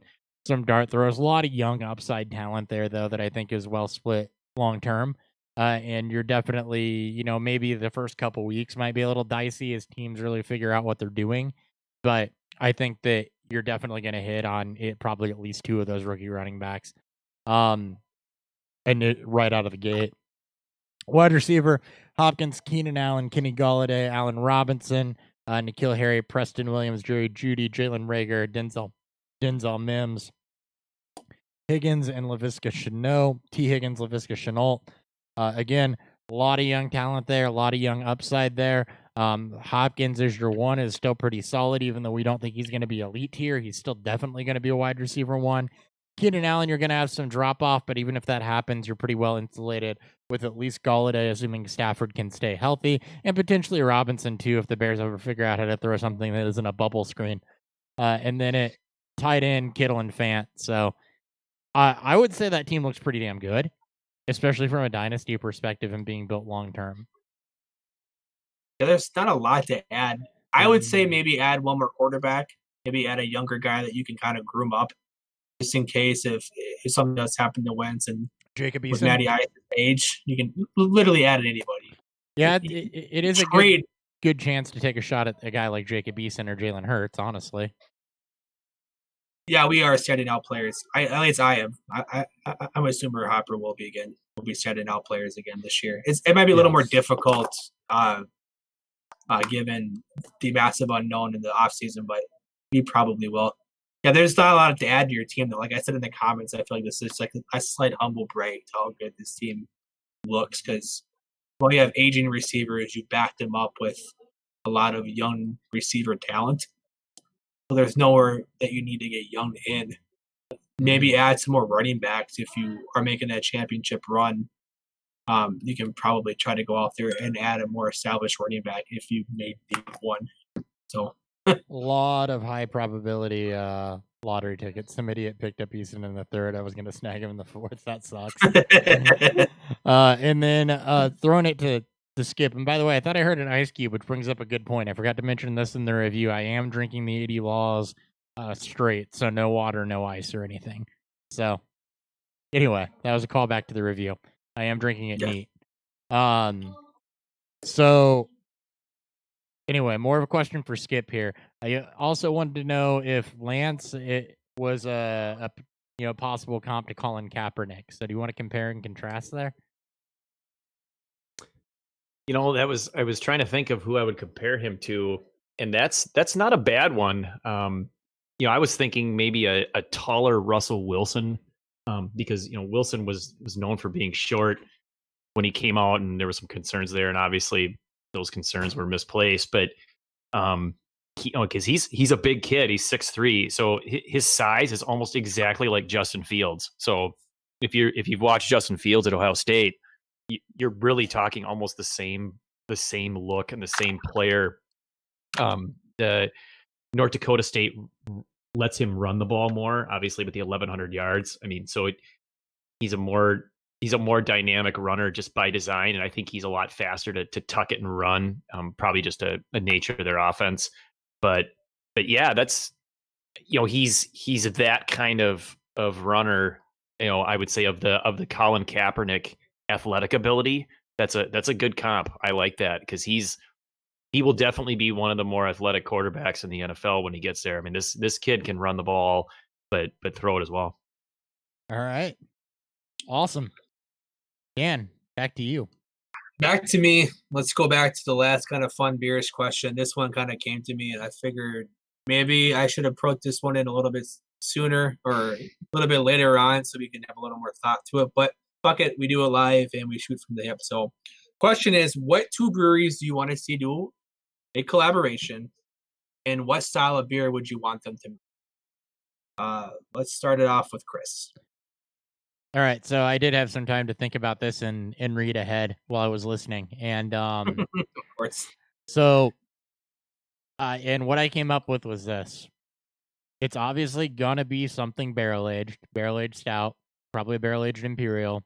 dart throws. A lot of young upside talent there, though, that I think is well split long term. And you're definitely, maybe the first couple weeks might be a little dicey as teams really figure out what they're doing. But I think that you're definitely going to hit on it, probably at least 2 of those rookie running backs. Right out of the gate. Wide receiver, Hopkins, Keenan Allen, Kenny Golladay, Allen Robinson, N'Keal Harry, Preston Williams, Jerry Jeudy, Jalen Reagor, Denzel Mims, Higgins, and Laviska Shenault. T. Higgins, Laviska Shenault. Again, a lot of young talent there, a lot of young upside there. Hopkins is your 1, is still pretty solid, even though we don't think he's going to be elite here. He's still definitely going to be a wide receiver 1. Keenan Allen, you're going to have some drop-off, but even if that happens, you're pretty well insulated with at least Golladay, assuming Stafford can stay healthy, and potentially Robinson, too, if the Bears ever figure out how to throw something that isn't a bubble screen. And then it tied in Kittle and Fant. So I would say that team looks pretty damn good, especially from a dynasty perspective and being built long-term. Yeah, there's not a lot to add. I would say maybe add one more quarterback, maybe add a younger guy that you can kind of groom up. Just in case if something does happen to Wentz and Jacob Eason. With Matty Ice's age, you can literally add anybody. Yeah, it is a good chance to take a shot at a guy like Jacob Eason or Jalen Hurts, honestly. Yeah, we are setting out players. At least I am. I'm assuming Hopper will be again. We'll be setting out players again this year. It might be a little more difficult given the massive unknown in the offseason, but we probably will. Yeah, there's not a lot to add to your team. Like I said in the comments, I feel like this is like a slight humble brag to how good this team looks because while you have aging receivers, you back them up with a lot of young receiver talent. So there's nowhere that you need to get young in. Maybe add some more running backs if you are making that championship run. you can probably try to go out there and add a more established running back if you made the one. So A lot of high probability lottery tickets. Some idiot picked up Easton in the third. I was going to snag him in the fourth. That sucks. And then throwing it to Skip. And by the way, I thought I heard an ice cube, which brings up a good point. I forgot to mention this in the review. I am drinking the 80 Laws straight, so no water, no ice or anything. So anyway, that was a callback to the review. I am drinking it neat. So anyway, more of a question for Skip here. I also wanted to know if Lance was a possible comp to Colin Kaepernick. So do you want to compare and contrast there? I was trying to think of who I would compare him to, and that's not a bad one. I was thinking maybe a taller Russell Wilson, because Wilson was known for being short when he came out, and there were some concerns there, and obviously those concerns were misplaced. But because he's a big kid, he's 6'3", so his size is almost exactly like Justin Fields. So if you've watched Justin Fields at Ohio State, you're really talking almost the same look and the same player. The North Dakota State lets him run the ball more, obviously, with the 1,100 yards. I mean, so he's a more dynamic runner just by design, and I think he's a lot faster to tuck it and run. Probably just a nature of their offense, but yeah, that's he's that kind of runner. I would say of the Colin Kaepernick athletic ability. That's a good comp. I like that because he will definitely be one of the more athletic quarterbacks in the NFL when he gets there. I mean, this kid can run the ball, but throw it as well. All right, awesome. Dan, back to you. Back to me. Let's go back to the last kind of fun beerish question. This one kind of came to me, and I figured maybe I should approach this one in a little bit sooner or a little bit later on so we can have a little more thought to it. But fuck it, we do it live and we shoot from the hip. So question is, what two breweries do you want to see do a collaboration, and what style of beer would you want them to make? Let's start it off with Chris. All right, so I did have some time to think about this and read ahead while I was listening, and Of course. so and what I came up with was this. It's obviously gonna be something barrel aged stout, probably a barrel aged imperial.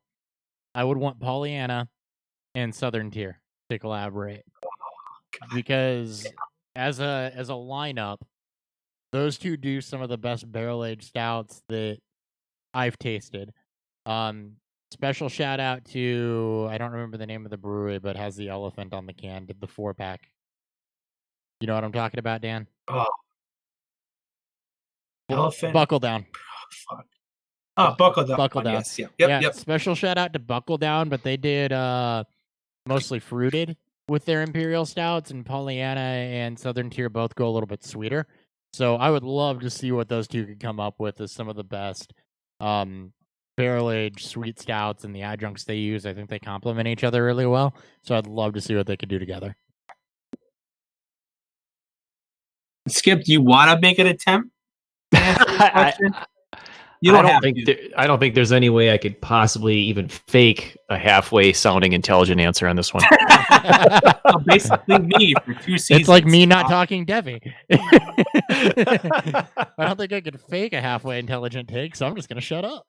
I would want Pollyanna and Southern Tier to collaborate because as a lineup, those two do some of the best barrel aged stouts that I've tasted. Special shout out to, I don't remember the name of the brewery, but has the elephant on the can, did the 4-pack. You know what I'm talking about, Dan? Oh. Elephant? Buckle Down. Oh, fuck. Oh, Buckle Down. Buckle Down. Yes. Yep. Special shout out to Buckle Down, but they did mostly fruited with their imperial stouts, and Pollyanna and Southern Tier both go a little bit sweeter. So I would love to see what those two could come up with as some of the best barrel-aged sweet stouts and the adjuncts they use. I think they complement each other really well. So I'd love to see what they could do together. Skip, do you want to make an attempt? I don't think there's any way I could possibly even fake a halfway sounding intelligent answer on this one. So basically me for 2 seasons. It's like me not talking Devy. I don't think I could fake a halfway intelligent take, so I'm just going to shut up.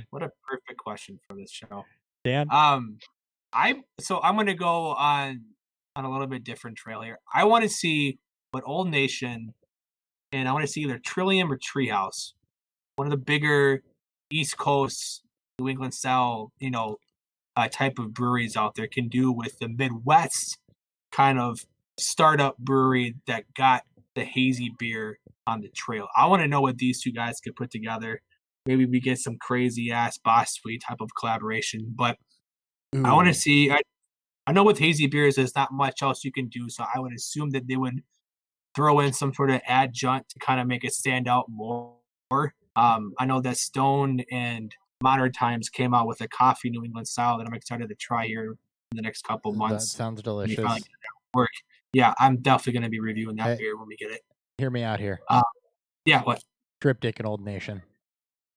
What a perfect question for this show. Dan? I'm going to go on a little bit different trail here. I want to see what Old Nation, and I want to see either Trillium or Treehouse, one of the bigger East Coast, New England style, type of breweries out there can do with the Midwest kind of startup brewery that got the hazy beer on the trail. I want to know what these two guys could put together. Maybe we get some crazy ass Boss Sweet type of collaboration, but I want to see. I know with hazy beers, there's not much else you can do, so I would assume that they would throw in some sort of adjunct to kind of make it stand out more. I know that Stone and Modern Times came out with a coffee New England style that I'm excited to try here in the next couple months. That sounds delicious. Work. Yeah, I'm definitely going to be reviewing that beer when we get it. Hear me out here. Yeah, what? Triptych and Old Nation.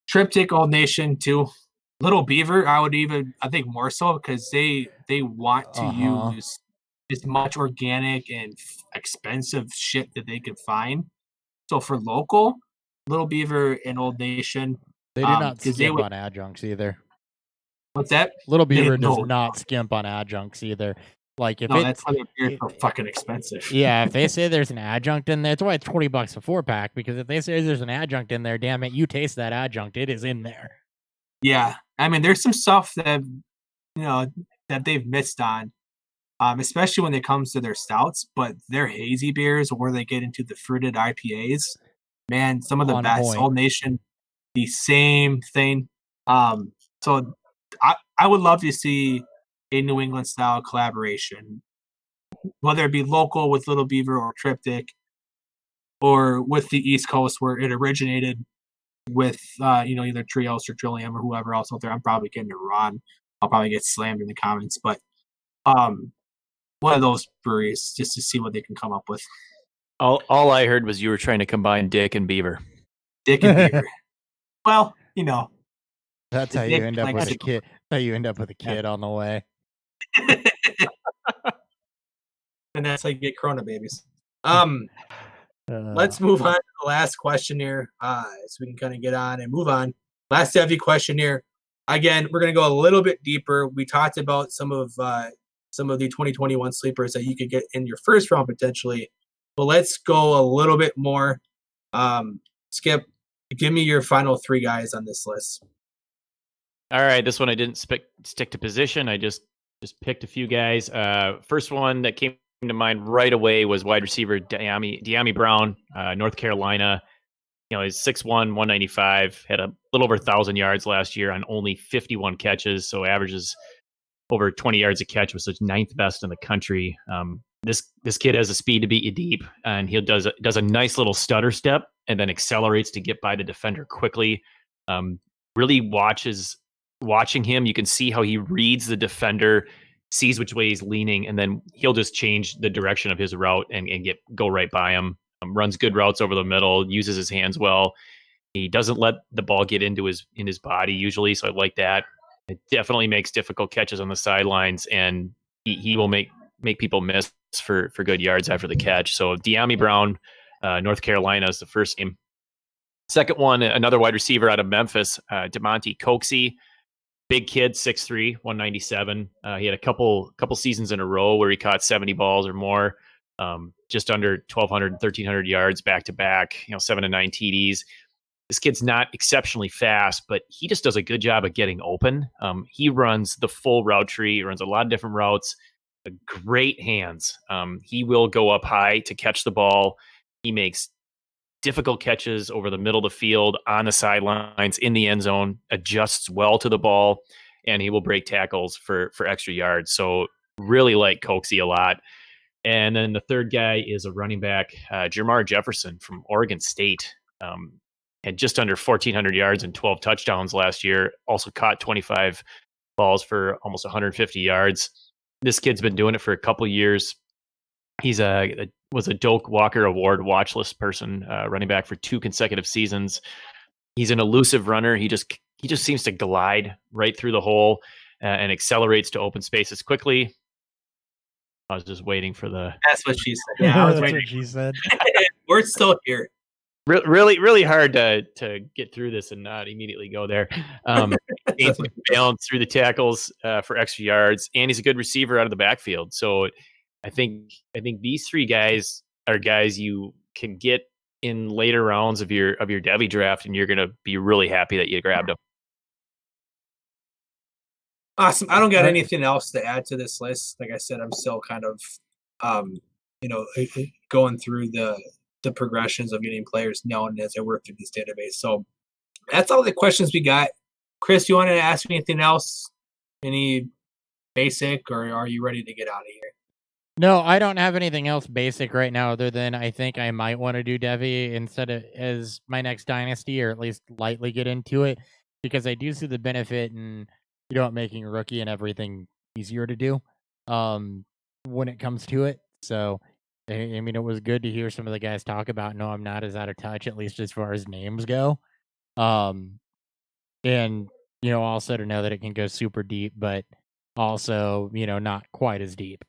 Triptych, Old Nation, too. Little Beaver, I think more so because they want to use as much organic and expensive shit that they could find. So for local, Little Beaver and Old Nation, They do not because they skimp would. on adjuncts either. What's that? Little They Beaver does no, not skimp on adjuncts either. Like if no, it, that's why their beers it- are fucking expensive. yeah, if they say there's an adjunct in there, that's why it's $20 a 4-pack. Because if they say there's an adjunct in there, damn it, you taste that adjunct, it is in there. Yeah, I mean, there's some stuff that that they've missed on, especially when it comes to their stouts. But their hazy beers, or where they get into the fruited IPAs, man, some of the On best. point. Old Nation, the same thing. So I would love to see a New England style collaboration, whether it be local with Little Beaver or Triptych, or with the East Coast where it originated with either Trios or Trillium or whoever else out there. I'm probably getting it wrong. I'll probably get slammed in the comments, but one of those breweries just to see what they can come up with. All I heard was you were trying to combine Dick and Beaver. Dick and Beaver. Well, That's how Dick you end up likes with a to- kid. How you end up with a kid on the way. and that's how you get Corona babies. Uh, Let's move on to the last question here, so we can kind of get on and move on. Last heavy question here. Again, we're going to go a little bit deeper. We talked about some of the 2021 sleepers that you could get in your first round potentially, but let's go a little bit more. Skip, give me your final 3 guys on this list. All right, this one I didn't stick to position. I just picked a few guys. First one that came to mind right away was wide receiver Dyami Brown, North Carolina. He's 6'1", 195, had a little over 1,000 yards last year on only 51 catches, so averages over 20 yards a catch, was such 9th best in the country. This kid has the speed to beat you deep, and he does a nice little stutter step and then accelerates to get by the defender quickly. Really watching him, you can see how he reads the defender, sees which way he's leaning, and then he'll just change the direction of his route and go right by him. Runs good routes over the middle, uses his hands well. He doesn't let the ball get into his body usually, so I like that. It definitely makes difficult catches on the sidelines, and he will make people miss for good yards after the catch. So Dyami Brown, North Carolina is the first game. Second one, another wide receiver out of Memphis, DeMonte Coxie. Big kid, 6'3", 197. He had a couple seasons in a row where he caught 70 balls or more, just under 1,200, 1,300 yards back to back, 7 to 9 TDs. This kid's not exceptionally fast, but he just does a good job of getting open. He runs the full route tree. He runs a lot of different routes. Great hands. He will go up high to catch the ball. He makes difficult catches over the middle of the field, on the sidelines, in the end zone, adjusts well to the ball, and he will break tackles for extra yards. So really like Coxie a lot. And then the third guy is a running back, Jermar Jefferson from Oregon State. Had just under 1,400 yards and 12 touchdowns last year. Also caught 25 balls for almost 150 yards. This kid's been doing it for a couple of years. He's was a Doak Walker Award watch list person, running back for 2 consecutive seasons. He's an elusive runner. He just seems to glide right through the hole and accelerates to open spaces quickly. I was just waiting for the. That's what she said. Yeah, I was That's waiting. what she said. We're still here. Really hard to get through this and not immediately go there. Gains balance through the tackles for extra yards, and he's a good receiver out of the backfield. So I think these 3 guys are guys you can get in later rounds of your Devy draft, and you're going to be really happy that you grabbed them. Awesome. I don't got anything else to add to this list. Like I said, I'm still kind of, going through the progressions of getting players known as I work through this database. So that's all the questions we got. Chris, you wanted to ask me anything else? Any basic, or are you ready to get out of here? No, I don't have anything else basic right now other than I think I might want to do Devy instead of as my next dynasty, or at least lightly get into it, because I do see the benefit in making rookie and everything easier to do when it comes to it. So I mean, it was good to hear some of the guys talk about. No, I'm not as out of touch, at least as far as names go. And also to know that it can go super deep, but also, not quite as deep.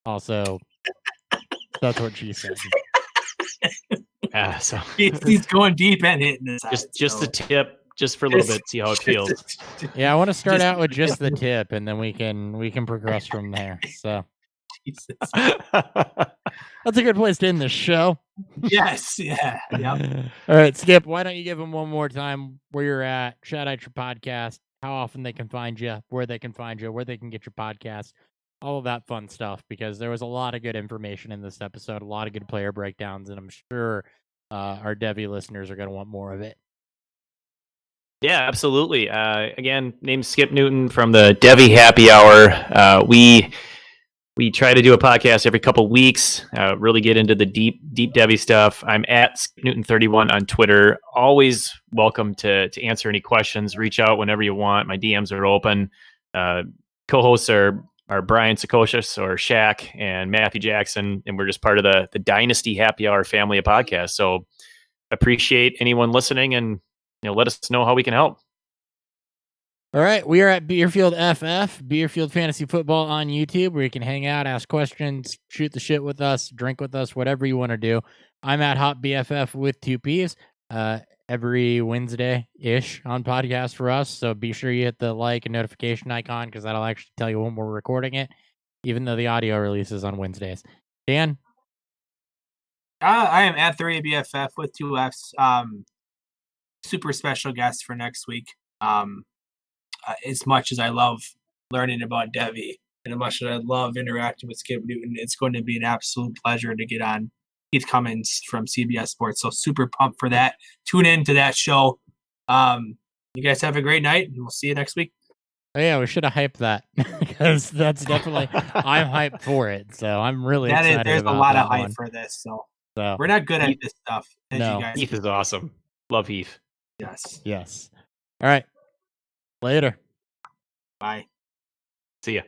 Also, that's what she said. So He's going deep and hitting his side. just so. a tip, just for a little bit, see how it feels. Yeah, I want to start Just- out with just the tip, and then we can progress from there. So Jesus. that's a good place to end this show. Yes, yeah, yep. All right, Skip, why don't you give them one more time where you're at, shout out your podcast, how often they can find you, where they can find you, where they can get your podcast, all of that fun stuff, because there was a lot of good information in this episode, a lot of good player breakdowns, and I'm sure our Devy listeners are going to want more of it. Yeah, absolutely. Again, name's Skip Newton from the Devy Happy Hour. We try to do a podcast every couple weeks, really get into the deep Devy stuff. I'm at Newton31 on Twitter. Always welcome to answer any questions. Reach out whenever you want. My DMs are open. Co-hosts are Brian Sakosius or Shaq and Matthew Jackson, and we're just part of the Dynasty Happy Hour family of podcasts. So appreciate anyone listening, and let us know how we can help. All right, we are at Beerfield FF, Beerfield Fantasy Football on YouTube, where you can hang out, ask questions, shoot the shit with us, drink with us, whatever you want to do. I'm at Hot BFF with 2 Ps every Wednesday-ish on podcast for us, so be sure you hit the like and notification icon, because that'll actually tell you when we're recording it, even though the audio releases on Wednesdays. Dan? I am at 3BFF with 2 Fs. Super special guest for next week. As much as I love learning about Devy and as much as I love interacting with Skip Newton, it's going to be an absolute pleasure to get on Keith Cummins from CBS Sports. So super pumped for that. Tune in to that show. You guys have a great night, and we'll see you next week. Oh, yeah, we should have hyped that, because that's definitely, I'm hyped for it. So I'm really excited There's about a lot that of hype one. for this. So So we're not good at this stuff, as No. you guys. Heath is awesome. Love Heath. Yes. All right. Later. Bye. See ya.